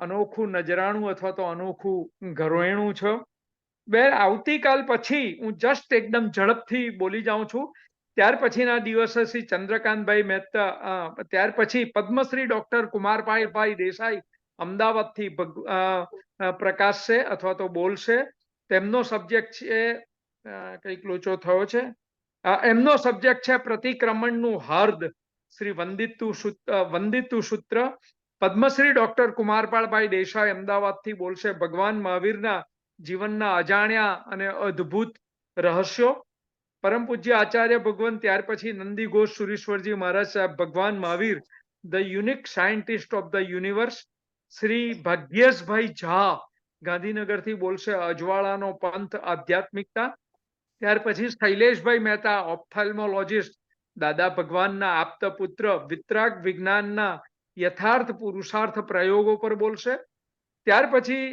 અનોખું નજરાણું અથવા તો અનોખું ઘરેણું છો. બેન, આવતીકાલ પછી હું જસ્ટ એકદમ ઝડપથી બોલી જાઉં છું. ત્યાર પછીના દિવસે શ્રી ચંદ્રકાંતભાઈ મહેતા, ત્યાર પછી પદ્મશ્રી ડોક્ટર કુમારભાઈ દેસાઈ અમદાવાદથી પ્રકાશશે અથવા તો બોલશે. તેમનો સબ્જેક્ટ છે, કંઈક લોચો થયો છે, એમનો સબ્જેક્ટ છે પ્રતિક્રમણનું હાર્દ, શ્રી વંદિતુ સૂત્ર. પદ્મશ્રી ડોક્ટર કુમારપાળભાઈ દેસાઈ અમદાવાદથી બોલશે ભગવાન મહાવીરના જીવનના અજાણ્યા અને અદ્ભુત રહસ્યો. પરમ પૂજ્ય આચાર્ય ભગવાન, ત્યાર પછી નંદી ઘોષ સુરેશ્વરજી મહારાજ સાહેબ, ભગવાન Mahavir the unique scientist of the universe. Shri Bhagyeshbhai Jha ગાંધીનગરથી બોલશે અજવાળાનો પંથ આધ્યાત્મિકતા. ત્યાર પછી શૈલેષભાઈ મહેતા ઓપ્થાલ્મોલોજીસ્ટ, દાદા ભગવાનના આપત પુત્ર, વિતરાગ વિજ્ઞાનના યથાર્થ પુરુષાર્થ પ્રયોગો પર બોલશે. ત્યાર પછી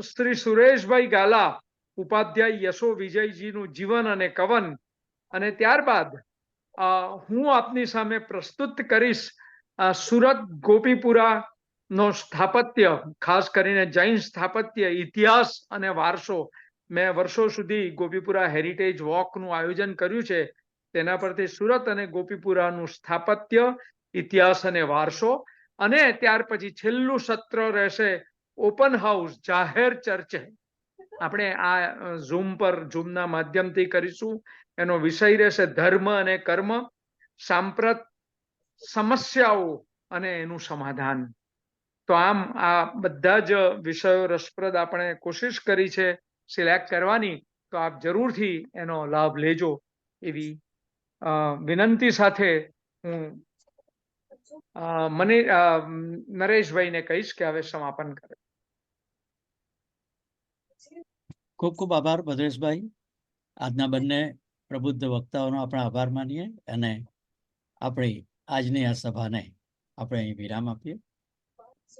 શ્રી સુરેશભાઈ ગાલા ઉપાધ્યાય યશો વિજયજીનું જીવન અને કવન. અને ત્યારબાદ હું આપની સામે પ્રસ્તુત કરીશ સુરત ગોપીપુરા નો સ્થાપત્ય, ખાસ કરીને જૈન સ્થાપત્ય ઇતિહાસ અને વારસો. મેં વર્ષો સુધી ગોપીપુરા હેરિટેજ વોકનું આયોજન કર્યું છે, તેના પરથી સુરત અને ગોપીપુરાનું સ્થાપત્ય, ઇતિહાસ અને વારસો. અને ત્યાર પછી છેલ્લું સત્ર રહેશે ઓપન હાઉસ, જાહેર ચર્ચા. આપણે આ ઝૂમના માધ્યમથી કરીશું. એનો વિષય રહેશે ધર્મ અને કર્મ, સાંપ્રત સમસ્યાઓ અને એનું સમાધાન. તો આમ આ બધા જ વિષયો રસપ્રદ આપણે કોશિશ કરી છે સિલેક્ટ કરવાની. તો આપ જરૂરથી એનો લાભ લેજો એવી વિનંતી સાથે હું નરેશભાઈને કહીશ કે હવે સમાપન કરે. ખૂબ ખૂબ આભાર ભદ્રેશભાઈ. આજના બંને પ્રબુદ્ધ વક્તાઓનો આપણે આભાર માનીએ અને આપણી આજની આ સભાને આપણે અહીં વિરામ આપીએ.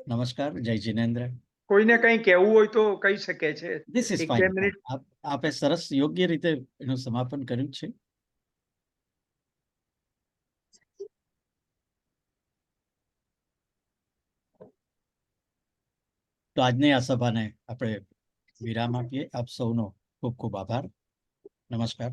નમસ્કાર, જય જિનેન્દ્ર. કોઈને કંઈ કહેવું હોય તો કહી શકે છે. This is fine. આપે સરસ યોગ્ય રીતે એનું સમાપન કર્યું છે. તો આજની આ સભાને આપણે વિરામ આપીએ. આપ સૌનો ખૂબ ખૂબ આભાર. નમસ્કાર.